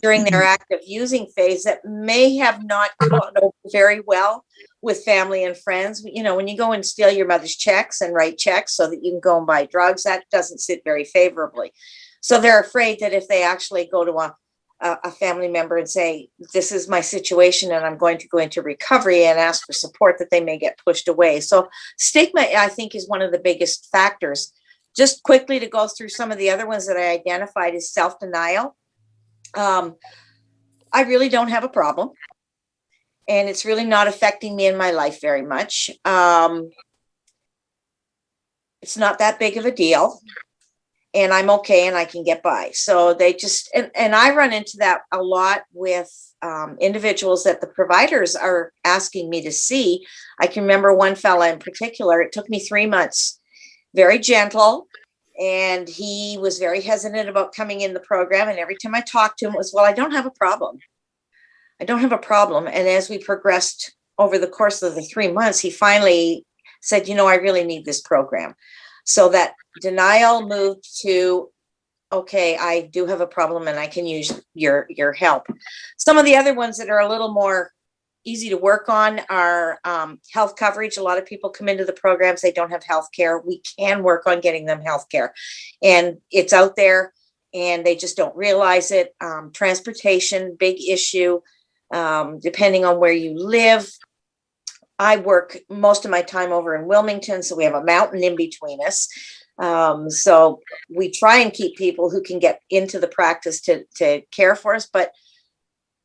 during their active using phase that may have not gone over very well with family and friends. When you go and steal your mother's checks and write checks so that you can go and buy drugs, that doesn't sit very favorably. So they're afraid that if they actually go to a family member and say, this is my situation and I'm going to go into recovery, and ask for support, that they may get pushed away. So stigma, I think, is one of the biggest factors. Just quickly to go through some of the other ones that I identified is self-denial. I really don't have a problem, and it's really not affecting me in my life very much. It's not that big of a deal, and I'm okay, and I can get by. So they just, and I run into that a lot with individuals that the providers are asking me to see. I can remember one fella in particular. It took me 3 months. Very gentle, and he was very hesitant about coming in the program. And every time I talked to him, it was, well, I don't have a problem. I don't have a problem. And as we progressed over the course of the 3 months, he finally said, I really need this program. So that denial moved to, okay, I do have a problem and I can use your help. Some of the other ones that are a little more easy to work on are health coverage. A lot of people come into the programs, they don't have health care. We can work on getting them health care, and it's out there and they just don't realize it. Transportation, big issue, depending on where you live. I work most of my time over in Wilmington, so we have a mountain in between us. So we try and keep people who can get into the practice to care for us, but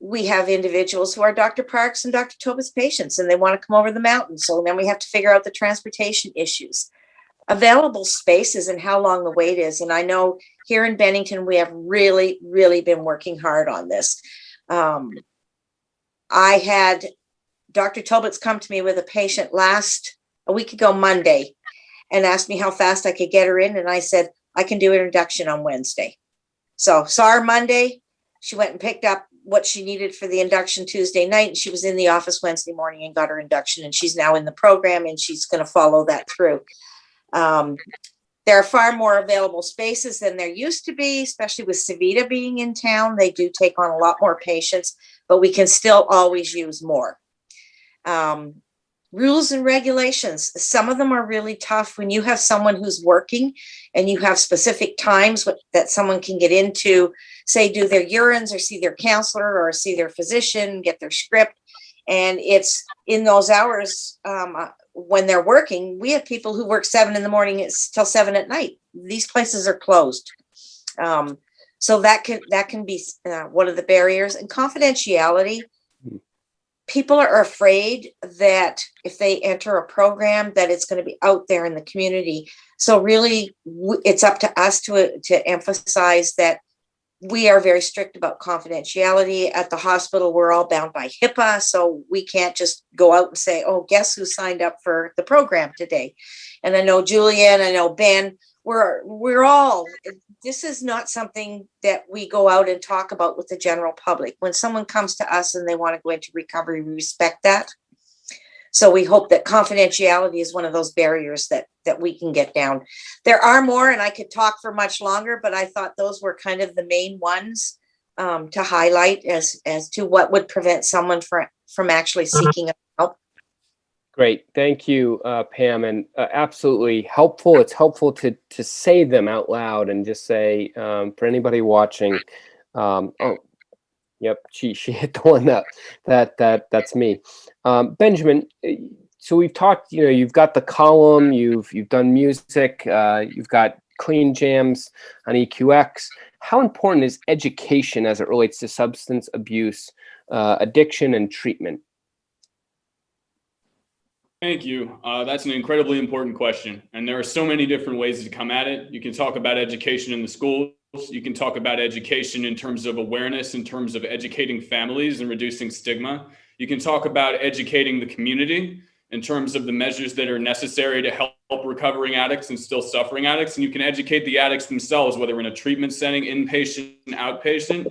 we have individuals who are Dr. Parks and Dr. Tobit's patients, and they want to come over the mountain. So then we have to figure out the transportation issues, available spaces, and how long the wait is. And I know here in Bennington, we have really, really been working hard on this. I had Dr. Tobit's come to me with a patient a week ago Monday, and asked me how fast I could get her in. And I said, I can do an induction on Wednesday. So saw her Monday. She went and picked up what she needed for the induction Tuesday night, and she was in the office Wednesday morning and got her induction, and she's now in the program, and she's going to follow that through. There are far more available spaces than there used to be, especially with Savita being in town. They do take on a lot more patients, but we can still always use more. rules and regulations. Some of them are really tough when you have someone who's working and you have specific times that someone can get into, say, do their urines or see their counselor or see their physician, get their script. And it's in those hours when they're working. We have people who work 7 a.m. till 7 p.m. These places are closed. So that can be one of the barriers. And confidentiality. People are afraid that if they enter a program that it's going to be out there in the community. So really it's up to us to emphasize that we are very strict about confidentiality. At the hospital, we're all bound by HIPAA, so we can't just go out and say, oh, guess who signed up for the program today? And I know Julia and I know Ben, we're all, this is not something that we go out and talk about with the general public. When someone comes to us and they want to go into recovery, we respect that. So we hope that confidentiality is one of those barriers that we can get down. There are more, and I could talk for much longer, but I thought those were kind of the main ones to highlight as to what would prevent someone from actually seeking help. Great. Thank you, Pam, and absolutely helpful. It's helpful to say them out loud and just say, for anybody watching, oh, yep, she hit the one that's me. Benjamin, so we've talked, you've got the column, you've done music, you've got clean jams on EQX. How important is education as it relates to substance abuse, addiction, and treatment? Thank you. That's an incredibly important question. And there are so many different ways to come at it. You can talk about education in the schools. You can talk about education in terms of awareness, in terms of educating families and reducing stigma. You can talk about educating the community in terms of the measures that are necessary to help recovering addicts and still suffering addicts. And you can educate the addicts themselves, whether in a treatment setting, inpatient, outpatient.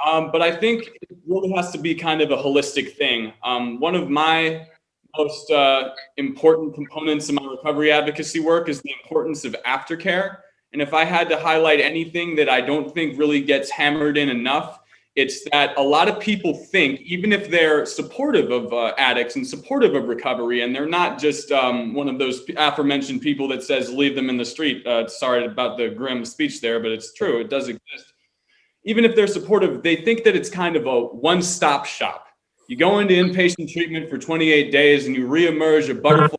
But I think it really has to be kind of a holistic thing. One of my most important components of my recovery advocacy work is the importance of aftercare. And if I had to highlight anything that I don't think really gets hammered in enough, it's that a lot of people think, even if they're supportive of addicts and supportive of recovery, and they're not just one of those aforementioned people that says, leave them in the street. Sorry about the grim speech there, but it's true. It does exist. Even if they're supportive, they think that it's kind of a one-stop shop. You go into inpatient treatment for 28 days and you reemerge a butterfly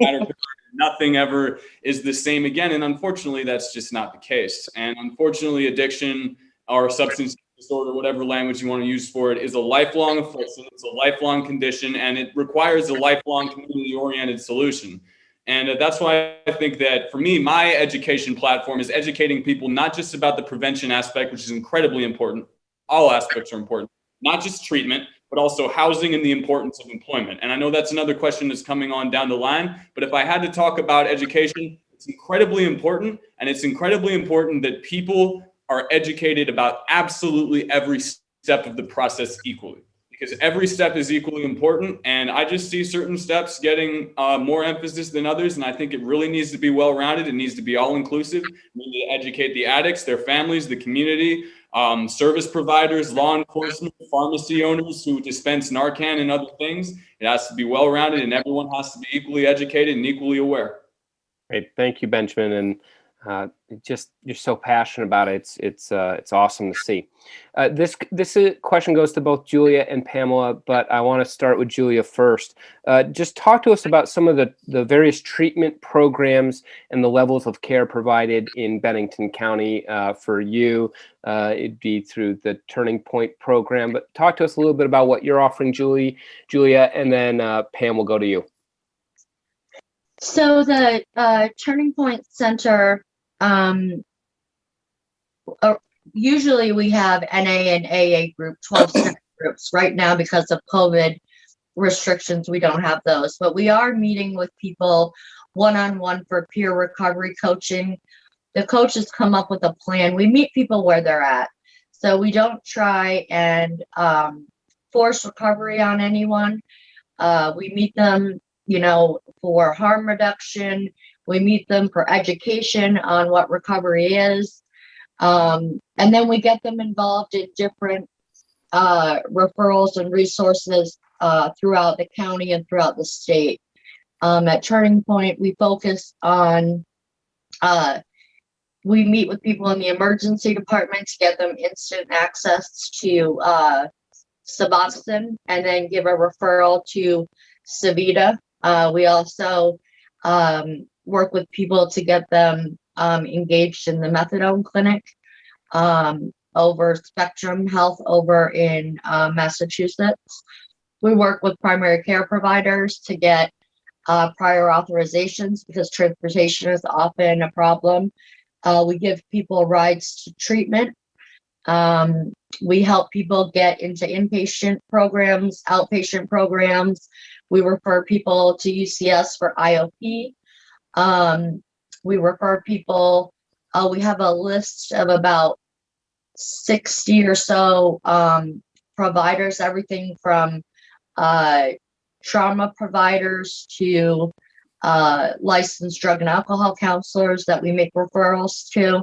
caterpillar. Nothing ever is the same again. And unfortunately, that's just not the case. And unfortunately, addiction or substance disorder, whatever language you want to use for it, is a lifelong affliction. It's a lifelong condition, and it requires a lifelong community-oriented solution. And that's why I think that for me, my education platform is educating people not just about the prevention aspect, which is incredibly important. All aspects are important, not just treatment, but also housing and the importance of employment. And I know that's another question that's coming on down the line, but if I had to talk about education, it's incredibly important. And it's incredibly important that people are educated about absolutely every step of the process equally, because every step is equally important. And I just see certain steps getting more emphasis than others. And I think it really needs to be well-rounded. It needs to be all-inclusive. We need to educate the addicts, their families, the community, service providers, law enforcement, pharmacy owners who dispense Narcan and other things. It has to be well-rounded, and everyone has to be equally educated and equally aware. Great, thank you, Benjamin, and you're so passionate about it. It's awesome to see. This question goes to both Julia and Pamela, but I want to start with Julia first. Just talk to us about some of the various treatment programs and the levels of care provided in Bennington County for you. It'd be through the Turning Point program, but talk to us a little bit about what you're offering, Julia, and then Pam will go to you. So the Turning Point Center, usually we have NA and AA group, 12-step groups. Right now, because of COVID restrictions, we don't have those. But we are meeting with people one-on-one for peer recovery coaching. The coaches come up with a plan. We meet people where they're at. So we don't try and force recovery on anyone. We meet them, for harm reduction. We meet them for education on what recovery is. And then we get them involved in different referrals and resources throughout the county and throughout the state. At Turning Point, we focus on, we meet with people in the emergency department to get them instant access to Suboxone and then give a referral to Savita. We also work with people to get them engaged in the methadone clinic over Spectrum Health over in Massachusetts. We work with primary care providers to get prior authorizations because transportation is often a problem. We give people rides to treatment. We help people get into inpatient programs, outpatient programs. We refer people to UCS for IOP. We refer people, we have a list of about 60 or so providers, everything from trauma providers to licensed drug and alcohol counselors that we make referrals to.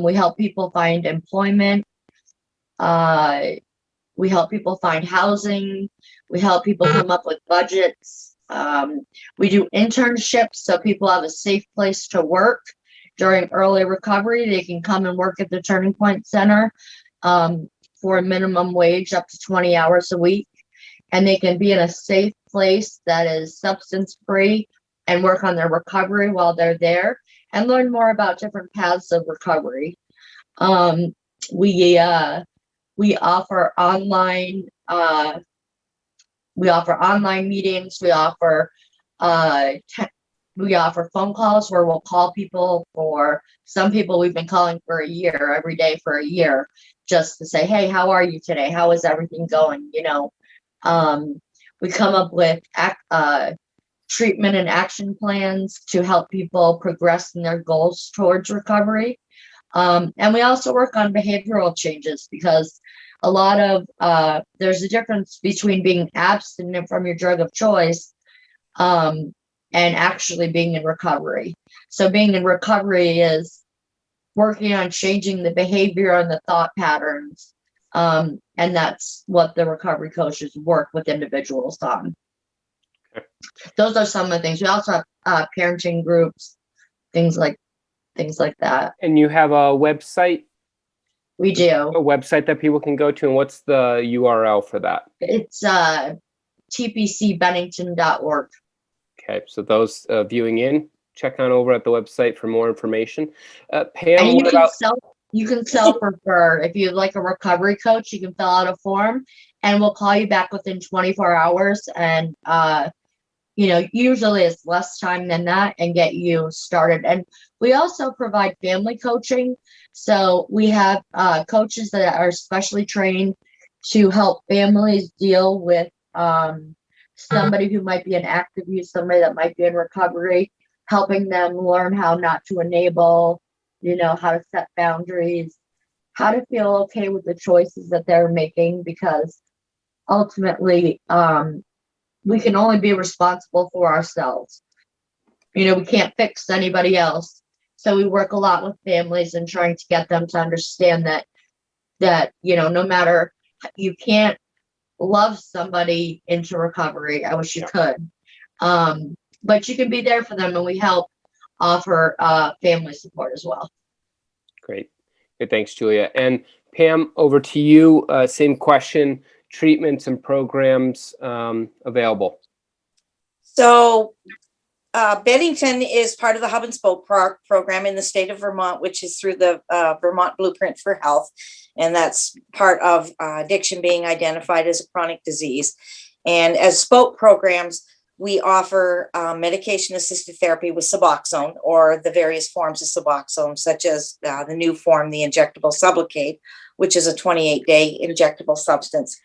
We help people find employment. We help people find housing. We help people come up with budgets. We do internships so people have a safe place to work during early recovery. They can come and work at the Turning Point Center for a minimum wage up to 20 hours a week. And they can be in a safe place that is substance free and work on their recovery while they're there and learn more about different paths of recovery. We offer online meetings. We offer phone calls where we'll call people. For some people, we've been calling for a year, every day for a year, just to say, hey, how are you today? How is everything going? You know, we come up with treatment and action plans to help people progress in their goals towards recovery. And we also work on behavioral changes because a lot of there's a difference between being abstinent from your drug of choice and actually being in recovery. So being in recovery is working on changing the behavior and the thought patterns. And that's what the recovery coaches work with individuals on. Okay. Those are some of the things. We also have parenting groups, things like that. And you have a website? We do. A website that people can go to, and what's the URL for that? It's tpcbennington.org. Okay, so those viewing in, check on over at the website for more information. Pam, And what about? You can self-refer. If you'd like a recovery coach, you can fill out a form and we'll call you back within 24 hours. And, usually it's less time than that and get you started. And we also provide family coaching. So we have coaches that are specially trained to help families deal with somebody who might be in active use, somebody that might be in recovery, helping them learn how not to enable, how to set boundaries, how to feel okay with the choices that they're making, because ultimately we can only be responsible for ourselves. We can't fix anybody else. So we work a lot with families and trying to get them to understand that no matter, you can't love somebody into recovery. I wish you could. But you can be there for them, and we help offer family support as well. Great. Good, thanks, Julia. And Pam, over to you. Same question, treatments and programs available. So Bennington is part of the Hub and Spoke program in the state of Vermont, which is through the Vermont Blueprint for Health. And that's part of addiction being identified as a chronic disease. And as Spoke programs, we offer medication-assisted therapy with Suboxone, or the various forms of Suboxone, such as the new form, the injectable Sublocade, which is a 28-day injectable substance.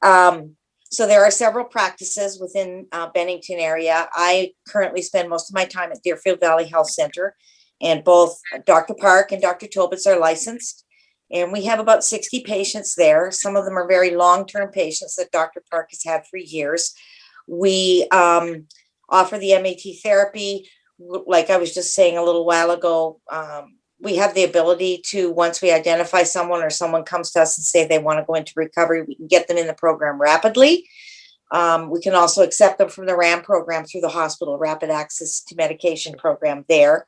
So there are several practices within Bennington area. I currently spend most of my time at Deerfield Valley Health Center, and both Dr. Park and Dr. Tobitz are licensed. And we have about 60 patients there. Some of them are very long-term patients that Dr. Park has had for years. We offer the MAT therapy, like I was just saying a little while ago. we have the ability to, once we identify someone or someone comes to us and say they want to go into recovery, we can get them in the program rapidly. We can also accept them from the RAM program through the hospital, Rapid Access to Medication program there.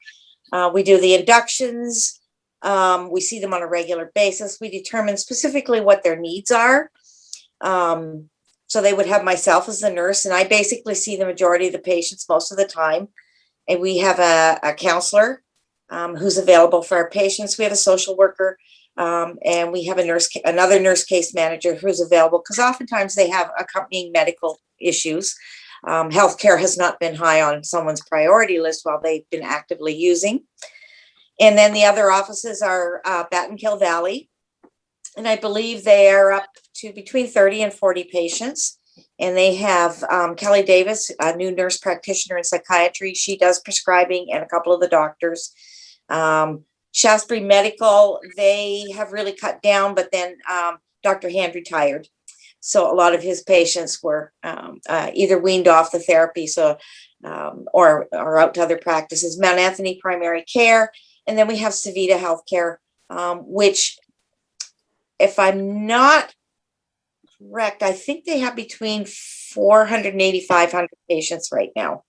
We do the inductions. We see them on a regular basis. We determine specifically what their needs are. So they would have myself as the nurse, and I basically see the majority of the patients most of the time. And we have a counselor who's available for our patients. We have a social worker, and we have another nurse case manager who's available because oftentimes they have accompanying medical issues. Healthcare has not been high on someone's priority list while they've been actively using. And then the other offices are Battenkill Valley, and I believe they are up to between 30 and 40 patients. And they have Kelly Davis, a new nurse practitioner in psychiatry. She does prescribing, and a couple of the doctors. Shaftesbury Medical, they have really cut down, but then Dr. Hand retired. So a lot of his patients were either weaned off the therapy, or out to other practices. Mount Anthony Primary Care, and then we have Savita Healthcare, which, if I'm not correct, I think they have between 480, 500 patients right now.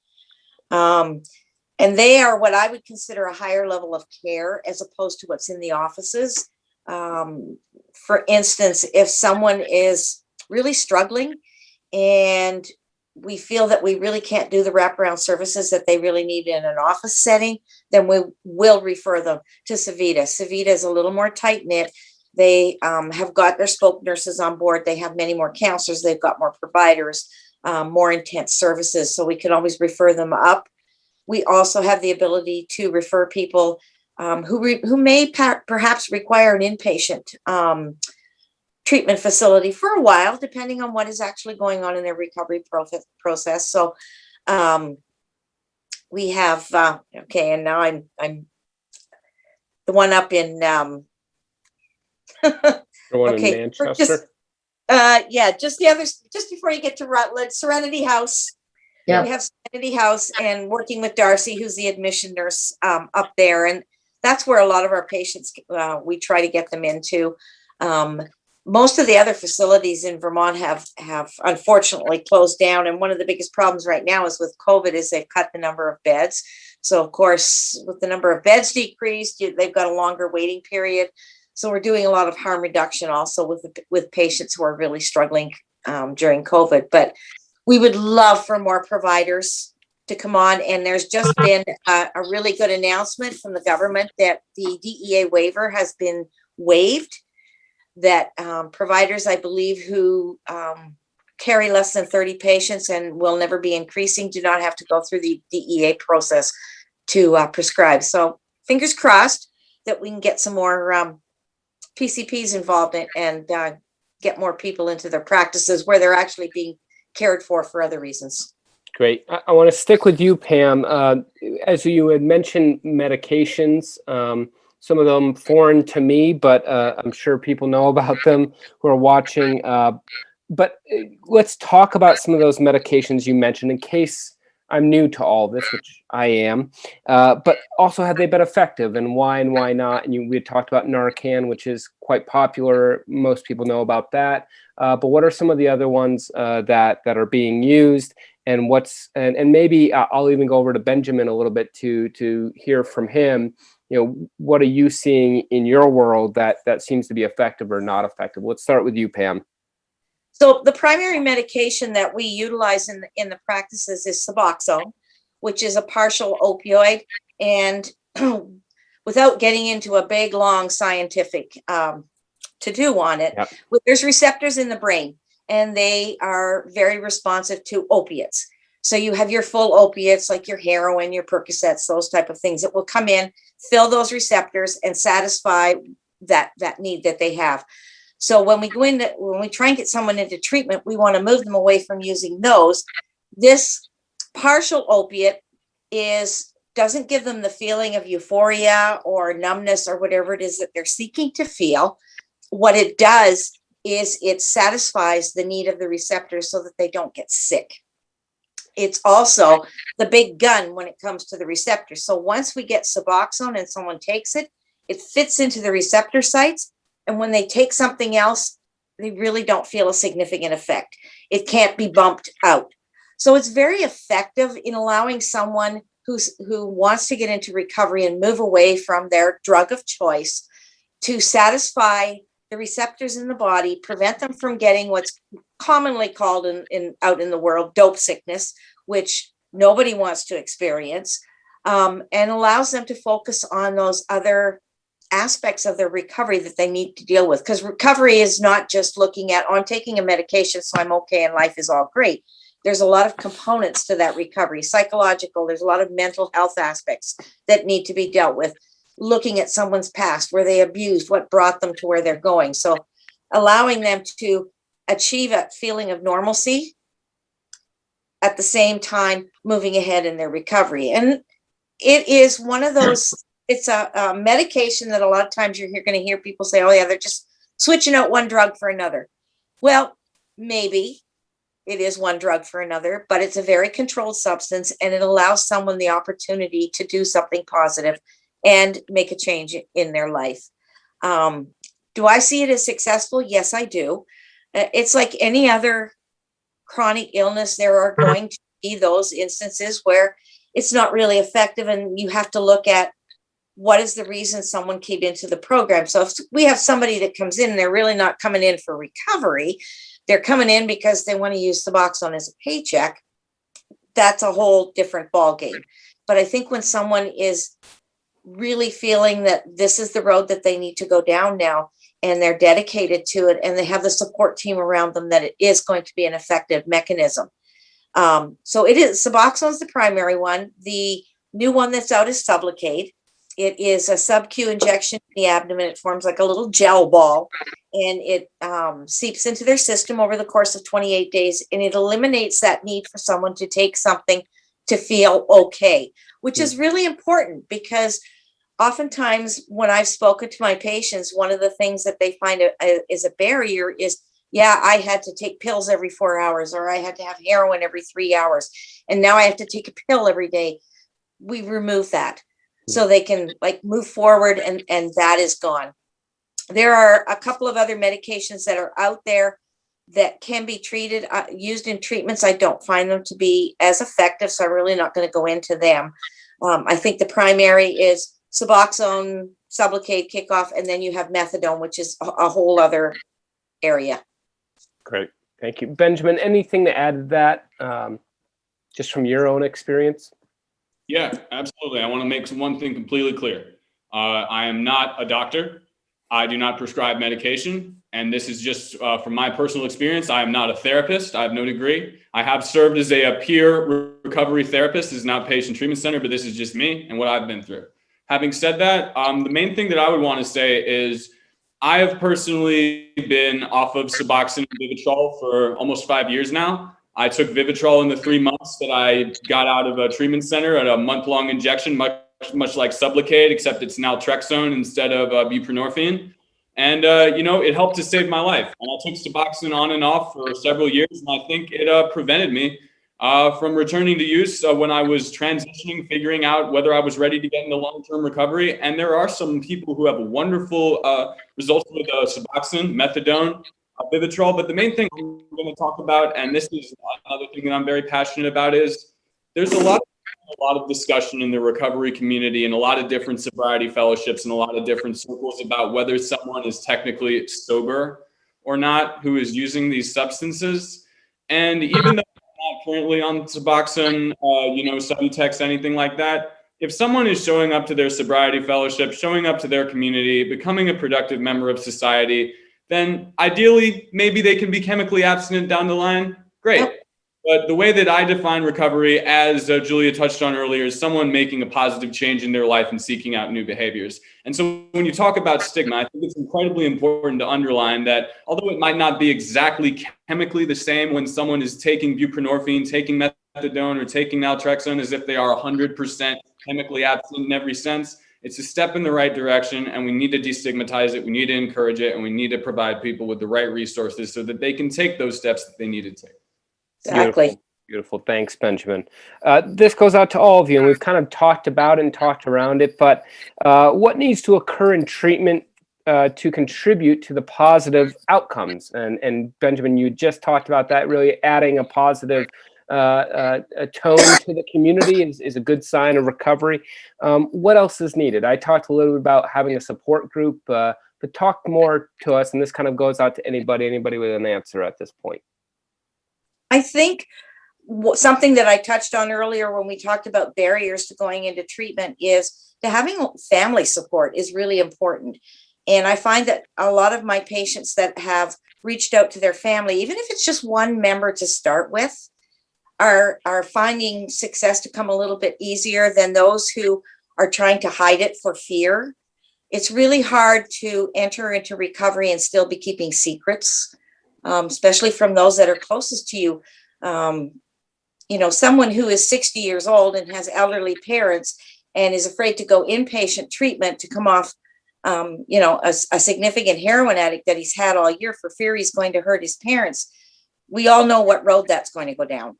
And they are what I would consider a higher level of care as opposed to what's in the offices. For instance, if someone is really struggling and we feel that we really can't do the wraparound services that they really need in an office setting, then we will refer them to Savita. Savita is a little more tight-knit. They have got their spoke nurses on board. They have many more counselors. They've got more providers, more intense services. So we can always refer them up. We also have the ability to refer people who may perhaps require an inpatient treatment facility for a while, depending on what is actually going on in their recovery process. So we have, okay, and now I'm the one up in, The one in okay, Manchester. just before you get to Rutland, Serenity House. Yeah. We have Serenity House, and working with Darcy, who's the admission nurse up there. And that's where a lot of our patients, we try to get them into. Most of the other facilities in Vermont have unfortunately closed down. And one of the biggest problems right now is with COVID is they've cut the number of beds. So of course, with the number of beds decreased, they've got a longer waiting period. So we're doing a lot of harm reduction also with patients who are really struggling during COVID. But we would love for more providers to come on. And there's just been a really good announcement from the government that the DEA waiver has been waived, that providers, I believe, who carry less than 30 patients and will never be increasing do not have to go through the DEA process to prescribe. So fingers crossed that we can get some more PCPs involved and get more people into their practices where they're actually being cared for other reasons. Great. I want to stick with you, Pam. As you had mentioned, medications, some of them foreign to me, but I'm sure people know about them who are watching. But let's talk about some of those medications you mentioned in case I'm new to all this, which I am. But also, have they been effective, and why not? And we had talked about Narcan, which is quite popular. Most people know about that. But what are some of the other ones that are being used? And and maybe I'll even go over to Benjamin a little bit to hear from him. What are you seeing in your world that seems to be effective or not effective? Let's start with you, Pam. So the primary medication that we utilize in the practices is Suboxone, which is a partial opioid. And without getting into a big, long scientific to-do on it, Yep. There's receptors in the brain, and they are very responsive to opiates. So you have your full opiates, like your heroin, your Percocets, those type of things that will come in, fill those receptors, and satisfy that need that they have. So when we try and get someone into treatment, we want to move them away from using those. This partial opiate doesn't give them the feeling of euphoria or numbness or whatever it is that they're seeking to feel. What it does is it satisfies the need of the receptors so that they don't get sick. It's also the big gun when it comes to the receptors. So once we get Suboxone and someone takes it, it fits into the receptor sites. And when they take something else, they really don't feel a significant effect. It can't be bumped out. So it's very effective in allowing someone who wants to get into recovery and move away from their drug of choice to satisfy the receptors in the body, prevent them from getting what's commonly called out in the world dope sickness, which nobody wants to experience, and allows them to focus on those other aspects of their recovery that they need to deal with. Because recovery is not just looking at, oh, I'm taking a medication, so I'm okay and life is all great. There's a lot of components to that recovery, psychological, there's a lot of mental health aspects that need to be dealt with. Looking at someone's past, were they abused, what brought them to where they're going. So allowing them to achieve a feeling of normalcy at the same time moving ahead in their recovery. And it is one of those, it's a medication that a lot of times you're going to hear people say, oh yeah, they're just switching out one drug for another. Well, maybe it is one drug for another, but it's a very controlled substance, and it allows someone the opportunity to do something positive and make a change in their life. Do I see it as successful? Yes, I do. It's like any other chronic illness. There are going to be those instances where it's not really effective, and you have to look at what is the reason someone came into the program. So if we have somebody that comes in and they're really not coming in for recovery, they're coming in because they want to use Suboxone as a paycheck, that's a whole different ballgame. But I think when someone is really feeling that this is the road that they need to go down now, and they're dedicated to it, and they have the support team around them, that it is going to be an effective mechanism. So it is, Suboxone's the primary one. The new one that's out is Sublocade. It is a sub-Q injection in the abdomen. It forms like a little gel ball, and it seeps into their system over the course of 28 days, and it eliminates that need for someone to take something to feel okay, which is really important, because oftentimes when I've spoken to my patients, one of the things that they find is a barrier is, yeah, I had to take pills every 4 hours, or I had to have heroin every 3 hours, and now I have to take a pill every day. We remove that so they can like move forward, and that is gone. There are a couple of other medications that are out there that can be treated, used in treatments. I don't find them to be as effective, so I'm really not going to go into them. I think the primary is Suboxone, Sublocade, Kickoff, and then you have methadone, which is a whole other area. Great. Thank you. Benjamin, anything to add to that, just from your own experience? Yeah, absolutely. I want to make one thing completely clear. I am not a doctor. I do not prescribe medication. And this is just from my personal experience. I am not a therapist. I have no degree. I have served as a peer recovery therapist as an outpatient treatment center, but this is just me and what I've been through. Having said that, the main thing that I would want to say is I have personally been off of Suboxone and Vivitrol for almost 5 years now. I took Vivitrol in the 3 months that I got out of a treatment center at a month-long injection, much like Sublocade, except it's naltrexone instead of buprenorphine. And, it helped to save my life. And I took Suboxone on and off for several years, and I think it prevented me from returning to use when I was transitioning, figuring out whether I was ready to get into long-term recovery. And there are some people who have wonderful results with Suboxone, methadone, Vivitrol. But the main thing I'm going to talk about, and this is another thing that I'm very passionate about, is there's a lot of discussion in the recovery community and a lot of different sobriety fellowships and a lot of different circles about whether someone is technically sober or not who is using these substances. And even though I'm not currently on Suboxone, Subutex, anything like that, if someone is showing up to their sobriety fellowship, showing up to their community, becoming a productive member of society, then ideally, maybe they can be chemically abstinent down the line. Great. But the way that I define recovery, as Julia touched on earlier, is someone making a positive change in their life and seeking out new behaviors. And so when you talk about stigma, I think it's incredibly important to underline that although it might not be exactly chemically the same when someone is taking buprenorphine, taking methadone, or taking naltrexone as if they are 100% chemically abstinent in every sense, it's a step in the right direction, and we need to destigmatize it. We need to encourage it, and we need to provide people with the right resources so that they can take those steps that they need to take. Exactly. Beautiful. Thanks, Benjamin. This goes out to all of you, and we've kind of talked about it and talked around it, but what needs to occur in treatment to contribute to the positive outcomes? And Benjamin, you just talked about that, really adding a positive a tone to the community is a good sign of recovery. What else is needed? I talked a little bit about having a support group, but talk more to us, and this kind of goes out to anybody with an answer at this point. I think something that I touched on earlier when we talked about barriers to going into treatment is to having family support is really important. And I find that a lot of my patients that have reached out to their family, even if it's just one member to start with, are finding success to come a little bit easier than those who are trying to hide it for fear. It's really hard to enter into recovery and still be keeping secrets, especially from those that are closest to you. Someone who is 60 years old and has elderly parents and is afraid to go inpatient treatment to come off, a significant heroin addict that he's had all year for fear he's going to hurt his parents. We all know what road that's going to go down.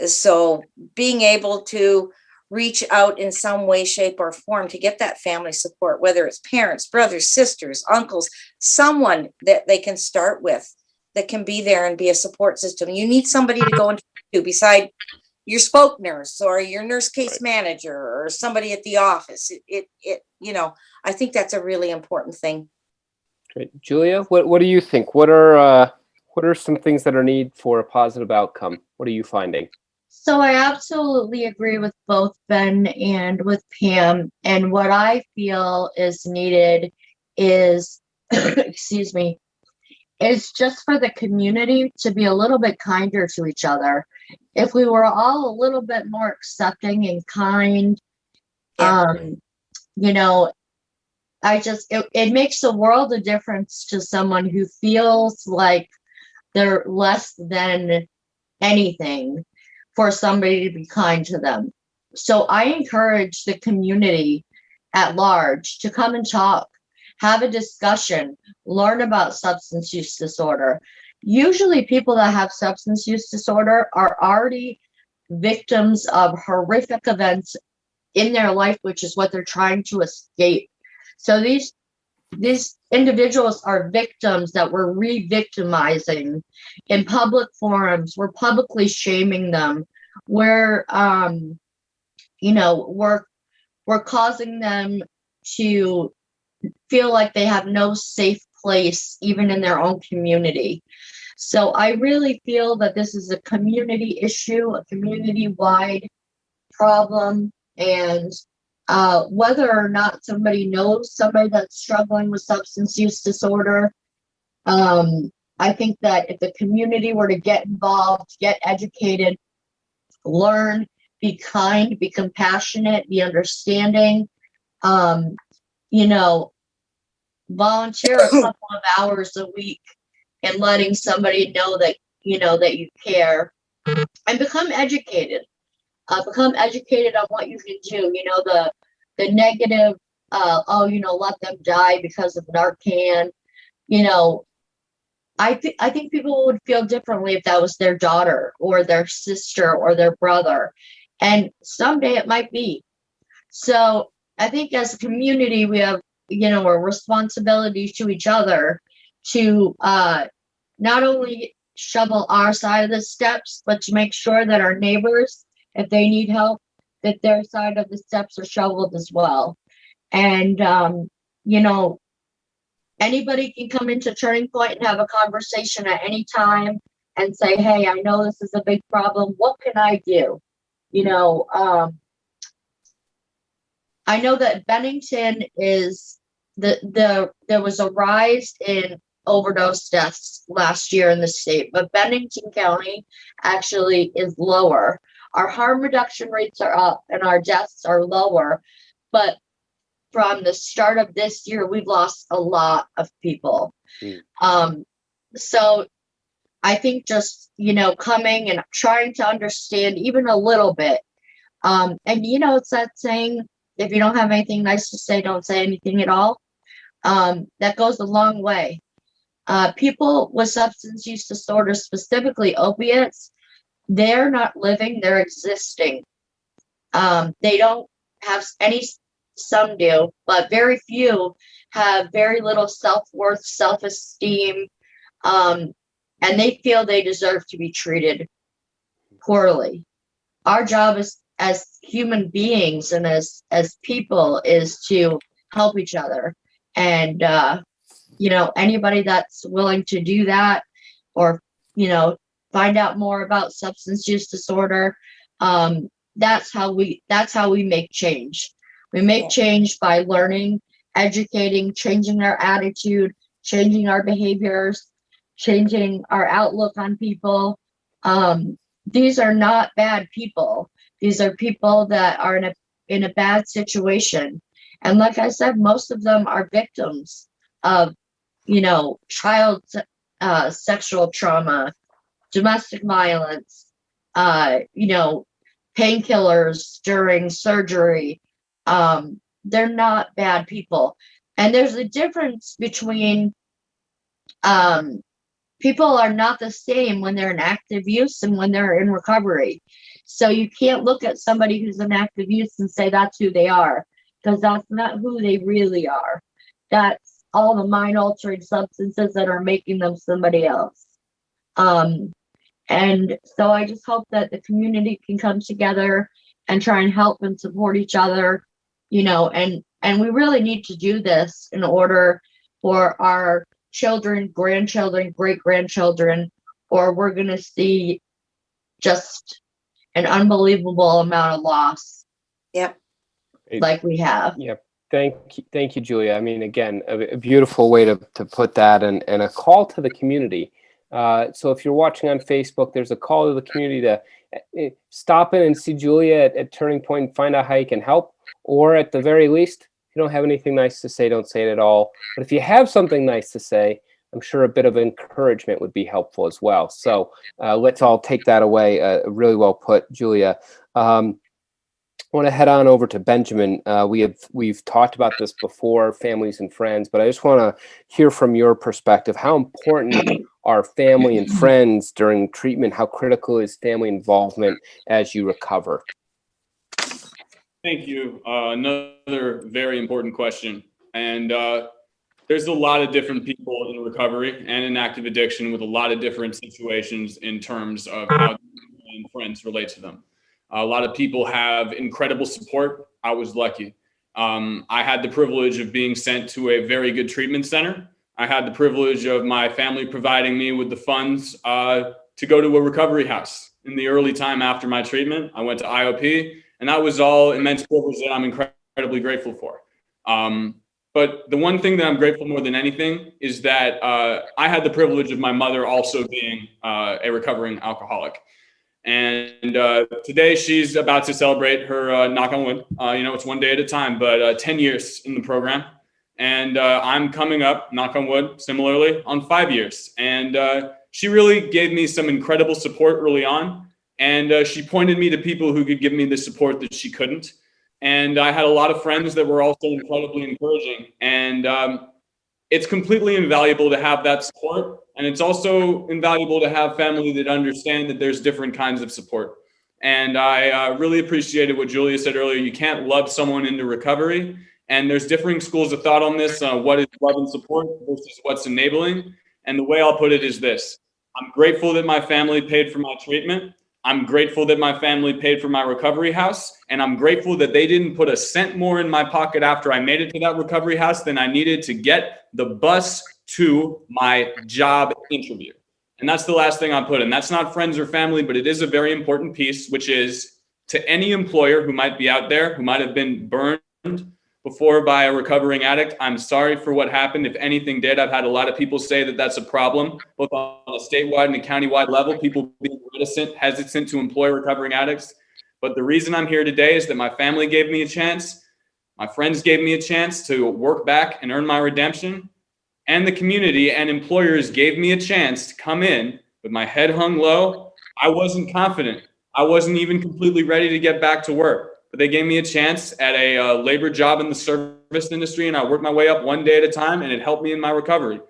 So being able to reach out in some way, shape, or form to get that family support, whether it's parents, brothers, sisters, uncles, someone that they can start with that can be there and be a support system. You need somebody to go into beside your spoke nurse or your nurse case manager or somebody at the office. I think that's a really important thing. Great. Julia, what do you think? What are some things that are needed for a positive outcome? What are you finding? So I absolutely agree with both Ben and with Pam. And what I feel is needed is, excuse me, is just for the community to be a little bit kinder to each other. If we were all a little bit more accepting and kind, it makes a world of difference to someone who feels like they're less than anything for somebody to be kind to them. So I encourage the community at large to come and talk, have a discussion, learn about substance use disorder. Usually people that have substance use disorder are already victims of horrific events in their life, which is what they're trying to escape. So these individuals are victims that we're re-victimizing in public forums. We're publicly shaming them. We're causing them to feel like they have no safe place even in their own community. So I really feel that this is a community issue, a community-wide problem, and whether or not somebody knows somebody that's struggling with substance use disorder, I think that if the community were to get involved, get educated, learn, be kind, be compassionate, be understanding, volunteer a couple of hours a week and letting somebody know that, that you care, and become educated on what you can do. The negative, let them die because of Narcan. I think people would feel differently if that was their daughter or their sister or their brother. And someday it might be. So I think as a community, we have, a responsibility to each other to not only shovel our side of the steps, but to make sure that our neighbors, if they need help, that their side of the steps are shoveled as well. And, anybody can come into Turning Point and have a conversation at any time and say, hey, I know this is a big problem. What can I do? I know that Bennington is there was a rise in overdose deaths last year in the state, but Bennington County actually is lower. Our harm reduction rates are up and our deaths are lower, but from the start of this year, we've lost a lot of people. So I think just, coming and trying to understand even a little bit. And, it's that saying, if you don't have anything nice to say, don't say anything at all. That goes a long way. people with substance use disorder, specifically opiates, they're not living, they're existing. They don't have any, some do, but very few have very little self-worth, self-esteem, and they feel they deserve to be treated poorly. Our job is, as human beings and as people, is to help each other. And anybody that's willing to do that, or find out more about substance use disorder, that's how we make change. We make change by learning, educating, changing our attitude, changing our behaviors, changing our outlook on people. These are not bad people. These are people that are in a bad situation. And like I said, most of them are victims of, child sexual trauma, domestic violence, painkillers during surgery. They're not bad people. And there's a difference between people are not the same when they're in active use and when they're in recovery. So you can't look at somebody who's in active use and say that's who they are, because that's not who they really are. That's all the mind-altering substances that are making them somebody else. And so I just hope that the community can come together and try and help and support each other, and we really need to do this in order for our children, grandchildren, great-grandchildren, or we're going to see just an unbelievable amount of loss. Yep. Like we have. Yep. Thank you, Julia. I mean, again, a beautiful way to put that, and a call to the community. So if you're watching on Facebook, there's a call to the community to stop in and see Julia at Turning Point and find out how you can help. Or at the very least, if you don't have anything nice to say, don't say it at all. But if you have something nice to say, I'm sure a bit of encouragement would be helpful as well. So let's all take that away. Really well put, Julia. I want to head on over to Benjamin. We've talked about this before, families and friends, but I just want to hear from your perspective. How important are family and friends during treatment? How critical is family involvement as you recover? Thank you. Another very important question. And there's a lot of different people in recovery and in active addiction with a lot of different situations in terms of how family and friends relate to them. A lot of people have incredible support. I was lucky. I had the privilege of being sent to a very good treatment center. I had the privilege of my family providing me with the funds to go to a recovery house in the early time after my treatment. I went to IOP, and that was all immense privilege that I'm incredibly grateful for. But the one thing that I'm grateful more than anything is that I had the privilege of my mother also being a recovering alcoholic. And today she's about to celebrate her, knock on wood, it's one day at a time, but 10 years in the program. And I'm coming up, knock on wood, similarly on 5 years. And she really gave me some incredible support early on. And she pointed me to people who could give me the support that she couldn't. And I had a lot of friends that were also incredibly encouraging. And it's completely invaluable to have that support. And it's also invaluable to have family that understand that there's different kinds of support. And I really appreciated what Julia said earlier. You can't love someone into recovery. And there's differing schools of thought on this. What is love and support versus what's enabling? And the way I'll put it is this. I'm grateful that my family paid for my treatment. I'm grateful that my family paid for my recovery house. And I'm grateful that they didn't put a cent more in my pocket after I made it to that recovery house than I needed to get the bus to my job interview. And that's the last thing I'll put in. That's not friends or family, but it is a very important piece, which is to any employer who might be out there, who might have been burned before by a recovering addict. I'm sorry for what happened. If anything did, I've had a lot of people say that that's a problem, both on a statewide and a countywide level, people being reticent, hesitant to employ recovering addicts. But the reason I'm here today is that my family gave me a chance. My friends gave me a chance to work back and earn my redemption. And the community and employers gave me a chance to come in with my head hung low. I wasn't confident. I wasn't even completely ready to get back to work. But they gave me a chance at a labor job in the service industry, and I worked my way up one day at a time, and it helped me in my recovery.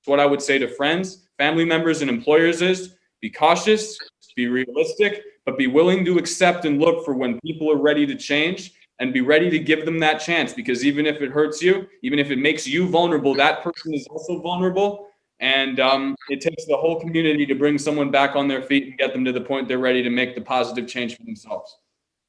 what I would say to friends, family members, and employers is be cautious, be realistic, but be willing to accept and look for when people are ready to change, and be ready to give them that chance, because even if it hurts you, even if it makes you vulnerable, that person is also vulnerable. And it takes the whole community to bring someone back on their feet and get them to the point they're ready to make the positive change for themselves.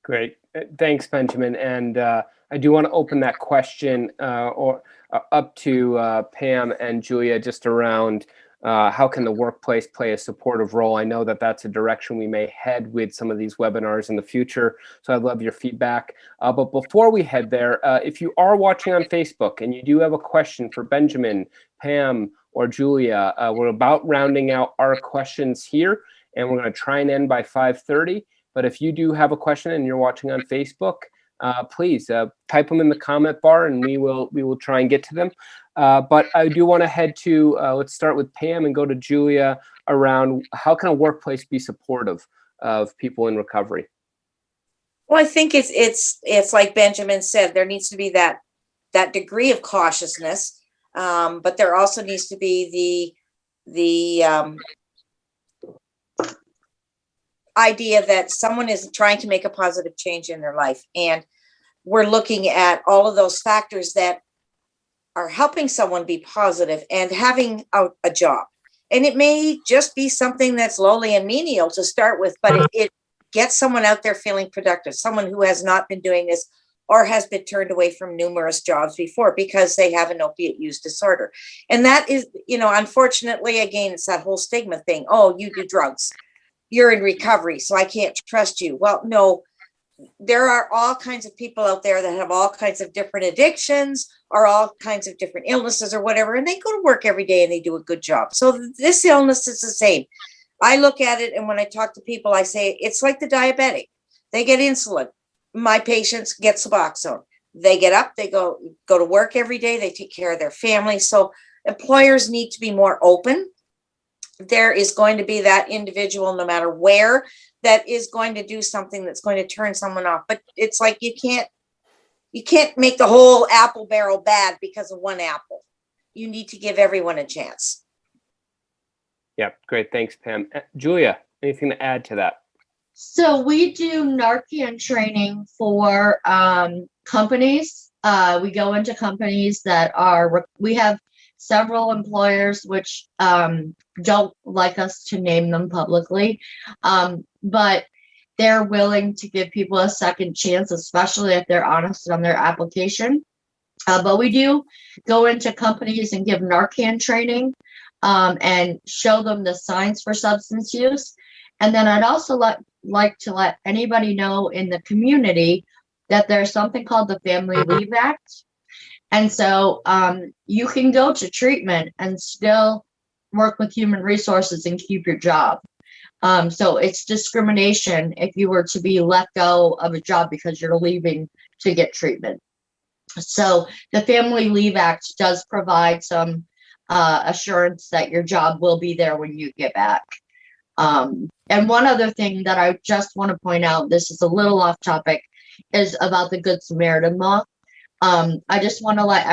Great. Thanks, Benjamin. And I do want to open that question up to Pam and Julia, just around how can the workplace play a supportive role? I know that that's a direction we may head with some of these webinars in the future, so I'd love your feedback. But before we head there, if you are watching on Facebook and you do have a question for Benjamin, Pam, or Julia, we're about rounding out our questions here, and we're going to try and end by 5:30. But if you do have a question and you're watching on Facebook, please type them in the comment bar, and we will try and get to them. But I do want to head to let's start with Pam and go to Julia around how can a workplace be supportive of people in recovery. Well, I think it's like Benjamin said, there needs to be that degree of cautiousness, but there also needs to be the idea that someone is trying to make a positive change in their life, and we're looking at all of those factors that are helping someone be positive and having a job. And it may just be something that's lowly and menial to start with, but it gets someone out there feeling productive, someone who has not been doing this or has been turned away from numerous jobs before because they have an opiate use disorder. And that is, unfortunately, again, it's that whole stigma thing. Oh, you do drugs, you're in recovery, so I can't trust you. Well, no, there are all kinds of people out there that have all kinds of different addictions or all kinds of different illnesses or whatever, and they go to work every day and they do a good job. So this illness is the same. I look at it, and when I talk to people, I say it's like the diabetic. They get insulin. My patients get Suboxone. They get up, they go to work every day, they take care of their family. So employers need to be more open. There is going to be that individual, no matter where, that is going to do something that's going to turn someone off. But it's like you can't make the whole apple barrel bad because of one apple. You need to give everyone a chance. Yeah, great. Thanks, Pam. Julia, anything to add to that? So we do Narcan training for companies. We go into companies that we have several employers which don't like us to name them publicly, but they're willing to give people a second chance, especially if they're honest on their application. But we do go into companies and give Narcan training and show them the signs for substance use. And then I'd also like to let anybody know in the community that there's something called the Family Leave Act. And so you can go to treatment and still work with human resources and keep your job. So it's discrimination if you were to be let go of a job because you're leaving to get treatment. So the Family Leave Act does provide some assurance that your job will be there when you get back. And one other thing that I just want to point out, this is a little off topic, is about the Good Samaritan law. I just want to let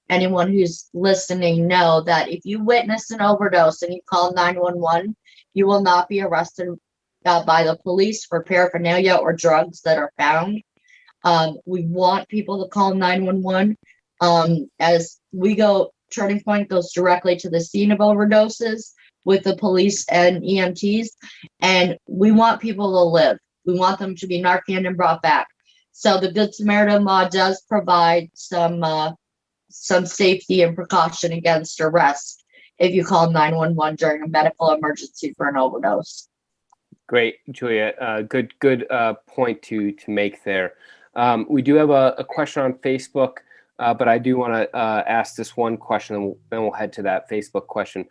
anyone who's listening know that if you witness an overdose and you call 911, you will not be arrested by the police for paraphernalia or drugs that are found. We want people to call 911. As we go, Turning Point goes directly to the scene of overdoses with the police and EMTs, and we want people to live. We want them to be Narcan and brought back. So the Good Samaritan law does provide some safety and precaution against arrest if you call 911 during a medical emergency for an overdose. Great, Julia. Good point to make there. We do have a question on Facebook, but I do want to ask this one question, and then we'll head to that Facebook question.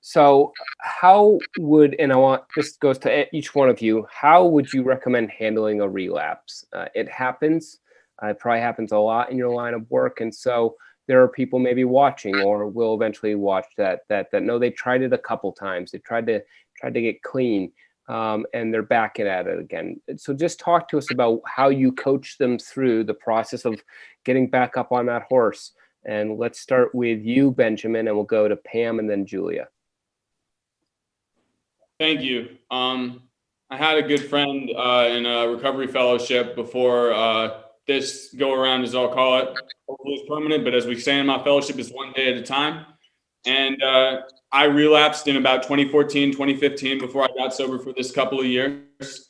So how would, and this goes to each one of you, how would you recommend handling a relapse? It happens. It probably happens a lot in your line of work. And so there are people maybe watching or will eventually watch that know they tried it a couple times. They tried to get clean, and they're back at it again. So just talk to us about how you coach them through the process of getting back up on that horse And let's start with you, Benjamin, and we'll go to Pam and then Julia. Thank you. I had a good friend in a recovery fellowship before this go around, as I'll call it. Hopefully it's permanent, but as we say in my fellowship, it's one day at a time. And I relapsed in about 2014, 2015 before I got sober for this couple of years.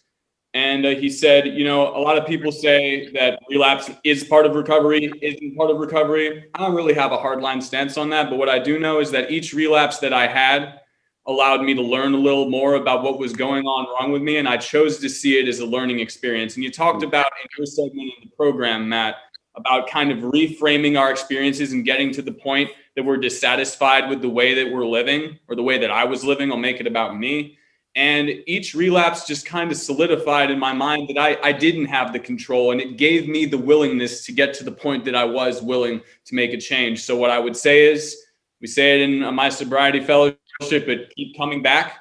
And he said, you know, a lot of people say that relapse is part of recovery, isn't part of recovery. I don't really have a hardline stance on that. But what I do know is that each relapse that I had allowed me to learn a little more about what was going on wrong with me. And I chose to see it as a learning experience. And you talked about in your segment in the program, Matt, about kind of reframing our experiences and getting to the point that we're dissatisfied with the way that we're living, or the way that I was living. I'll make it about me. And each relapse just kind of solidified in my mind that I didn't have the control, and it gave me the willingness to get to the point that I was willing to make a change. So what I would say is, we say it in my sobriety fellowship, but keep coming back.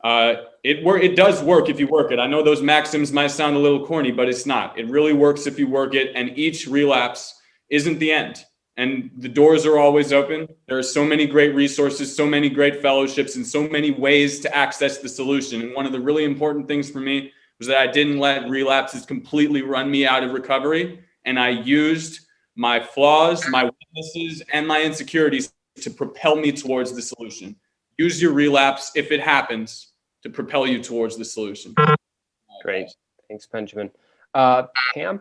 It does work if you work it. I know those maxims might sound a little corny, but it's not. It really works if you work it, and each relapse isn't the end. And the doors are always open. There are so many great resources, so many great fellowships, and so many ways to access the solution. And one of the really important things for me was that I didn't let relapses completely run me out of recovery. And I used my flaws, my weaknesses, and my insecurities to propel me towards the solution. Use your relapse, if it happens, to propel you towards the solution. Great. Thanks, Benjamin. Pam?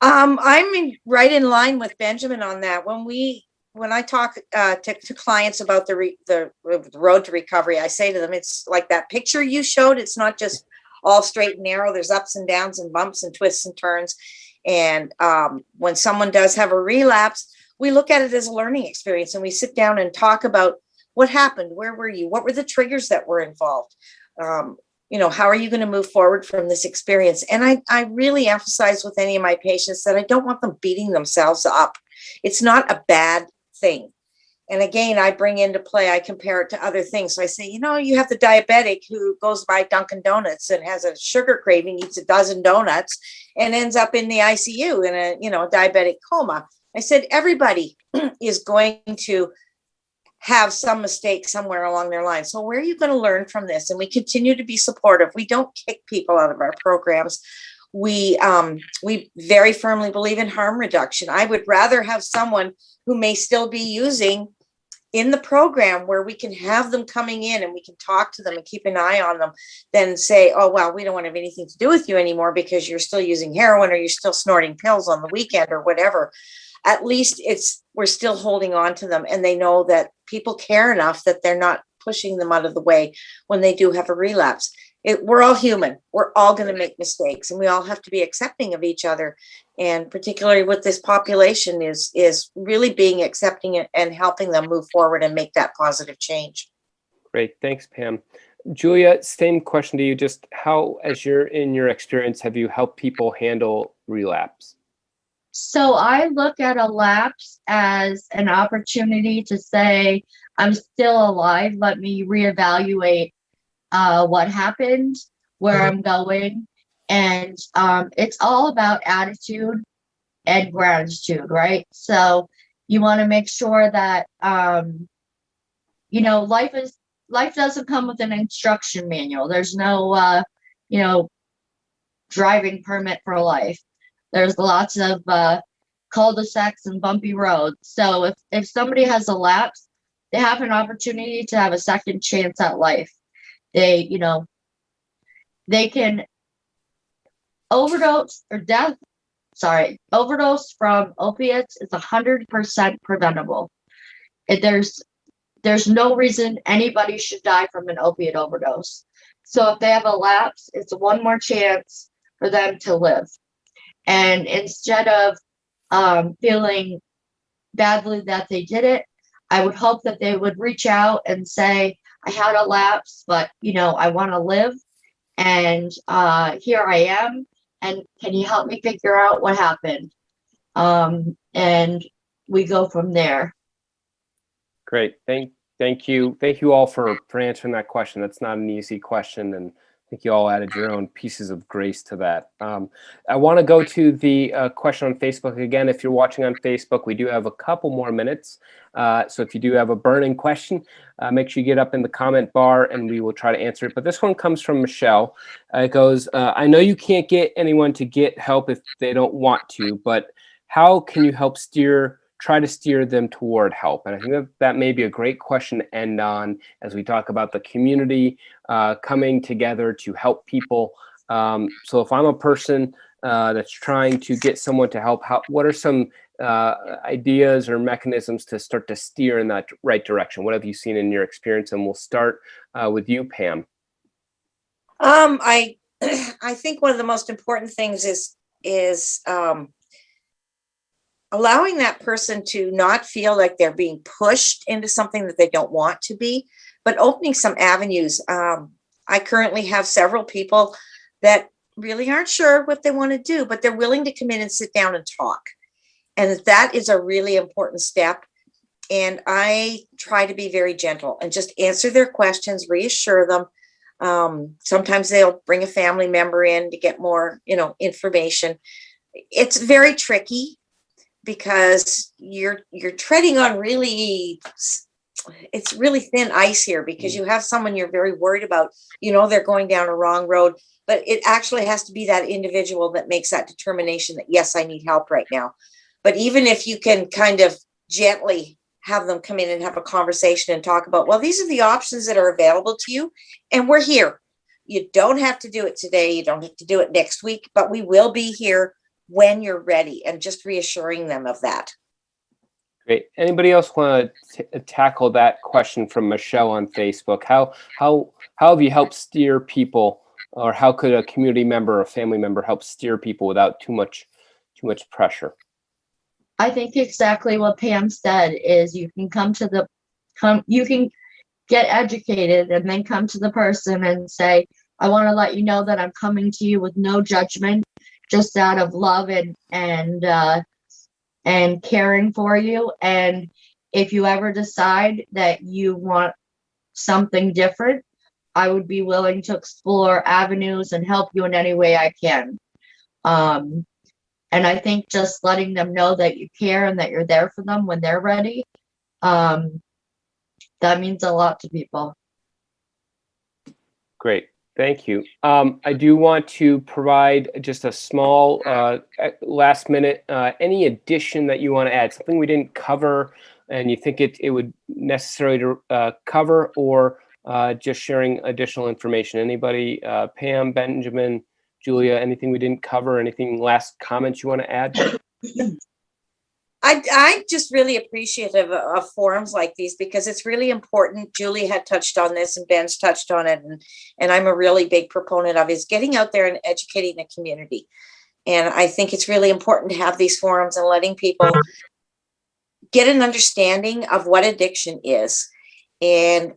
Right in line with Benjamin on that. When I talk to clients about the road to recovery, I say to them, it's like that picture you showed. It's not just all straight and narrow. There's ups and downs and bumps and twists and turns. And when someone does have a relapse, we look at it as a learning experience, and we sit down and talk about what happened. Where were you? What were the triggers that were involved? How are you going to move forward from this experience? And I really emphasize with any of my patients that I don't want them beating themselves up. It's not a bad thing. And again, I bring into play, I compare it to other things. So I say, you have the diabetic who goes by Dunkin' Donuts and has a sugar craving, eats a dozen donuts, and ends up in the ICU in a diabetic coma. I said, everybody is going to have some mistake somewhere along their line. So where are you going to learn from this? And we continue to be supportive. We don't kick people out of our programs. We very firmly believe in harm reduction. I would rather have someone who may still be using in the program, where we can have them coming in and we can talk to them and keep an eye on them, than say, oh, well, we don't want to have anything to do with you anymore because you're still using heroin, or you're still snorting pills on the weekend, or whatever. At least we're still holding on to them, and they know that people care enough that they're not pushing them out of the way when they do have a relapse. We're all human. We're all going to make mistakes, and we all have to be accepting of each other. And particularly with this population is really being accepting and helping them move forward and make that positive change. Great. Thanks, Pam. Julia, same question to you. Just how, in your experience, have you helped people handle relapse? So I look at a lapse as an opportunity to say, I'm still alive. Let me reevaluate what happened, where I'm going. And it's all about attitude and gratitude, right? So you want to make sure that, life doesn't come with an instruction manual. There's no, driving permit for life. There's lots of cul-de-sacs and bumpy roads. So if somebody has a lapse, they have an opportunity to have a second chance at life. They can overdose from opiates is 100% preventable. There's no reason anybody should die from an opiate overdose. So if they have a lapse, it's one more chance for them to live. And instead of feeling badly that they did it, I would hope that they would reach out and say, I had a lapse, but I want to live, and here I am, and can you help me figure out what happened? And we go from there. Great. Thank you all for answering that question. That's not an easy question, and think you all added your own pieces of grace to that. I want to go to the question on Facebook again. If you're watching on Facebook, we do have a couple more minutes. So if you do have a burning question, make sure you get up in the comment bar and we will try to answer it. But this one comes from Michelle. It goes, I know you can't get anyone to get help if they don't want to, but how can you help try to steer them toward help? And I think that may be a great question to end on as we talk about the community coming together to help people. So if I'm a person that's trying to get someone to help, what are some ideas or mechanisms to start to steer in that right direction? What have you seen in your experience? And we'll start with you, Pam. I think one of the most important things is allowing that person to not feel like they're being pushed into something that they don't want to be, but opening some avenues. I currently have several people that really aren't sure what they want to do, but they're willing to come in and sit down and talk. And that is a really important step. And I try to be very gentle and just answer their questions, reassure them. Sometimes they'll bring a family member in to get more, information. It's very tricky because you're treading on it's really thin ice here, because you have someone you're very worried about, they're going down a wrong road, but it actually has to be that individual that makes that determination that, yes, I need help right now. But even if you can kind of gently have them come in and have a conversation and talk about, well, these are the options that are available to you, and we're here. You don't have to do it today. You don't have to do it next week, but we will be here when you're ready, and just reassuring them of that. Great. Anybody else want to tackle that question from Michelle on Facebook? How have you helped steer people, or how could a community member or a family member help steer people without too much pressure? I think exactly what Pam said is you can get educated and then come to the person and say, I want to let you know that I'm coming to you with no judgment, just out of love and caring for you. And if you ever decide that you want something different, I would be willing to explore avenues and help you in any way I can. And I think just letting them know that you care and that you're there for them when they're ready, that means a lot to people. Great. Thank you. I do want to provide just a small last minute, any addition that you want to add, something we didn't cover and you think it would necessarily to cover, or just sharing additional information. Anybody, Pam, Benjamin, Julia, anything we didn't cover, anything last comments you want to add? I just really appreciative of forums like these, because it's really important. Julie had touched on this and Ben's touched on it. And I'm a really big proponent of is getting out there and educating the community. And I think it's really important to have these forums and letting people get an understanding of what addiction is, and,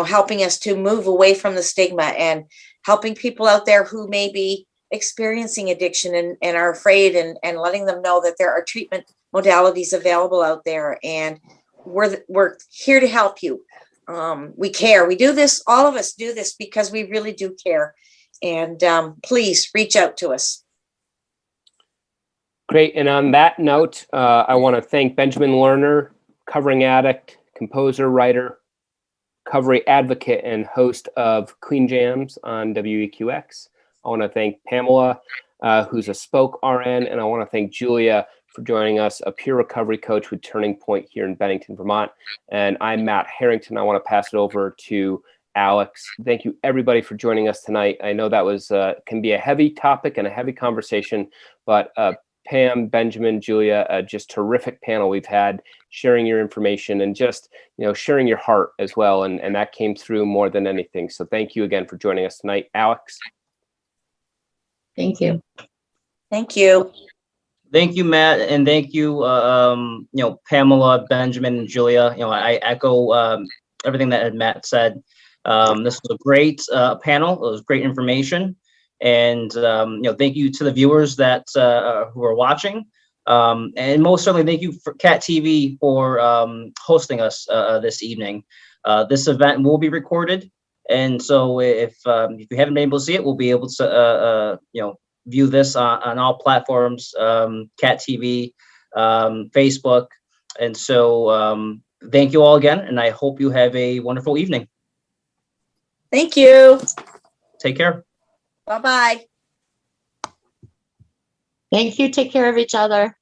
helping us to move away from the stigma, and helping people out there who may be experiencing addiction and are afraid, and letting them know that there are treatment modalities available out there, and we're here to help you. We care. We do this. All of us do this because we really do care. And please reach out to us. Great. And on that note, I want to thank Benjamin Lerner, covering addict, composer, writer, recovery advocate, and host of Clean Jams on WEQX. I want to thank Pamela, who's a Spoke RN, and I want to thank Julia for joining us, a peer recovery coach with Turning Point here in Bennington, Vermont. And I'm Matt Harrington. I want to pass it over to Alex. Thank you, everybody, for joining us tonight. I know that was can be a heavy topic and a heavy conversation, but Pam, Benjamin, Julia, just terrific panel we've had, sharing your information and just sharing your heart as well, and that came through more than anything. So thank you again for joining us tonight, Alex. Thank you. Thank you. Thank you, Matt, and thank you, Pamela, Benjamin, and Julia. I echo everything that Matt said. This was a great panel. It was great information, and thank you to the viewers that who are watching, and most certainly thank you for Cat TV for hosting us this evening. This event will be recorded, And so if you haven't been able to see it, we'll be able to view this on all platforms, Cat TV, Facebook. And so thank you all again, and I hope you have a wonderful evening. Thank you. Take care. Bye-bye. Thank you. Take care of each other.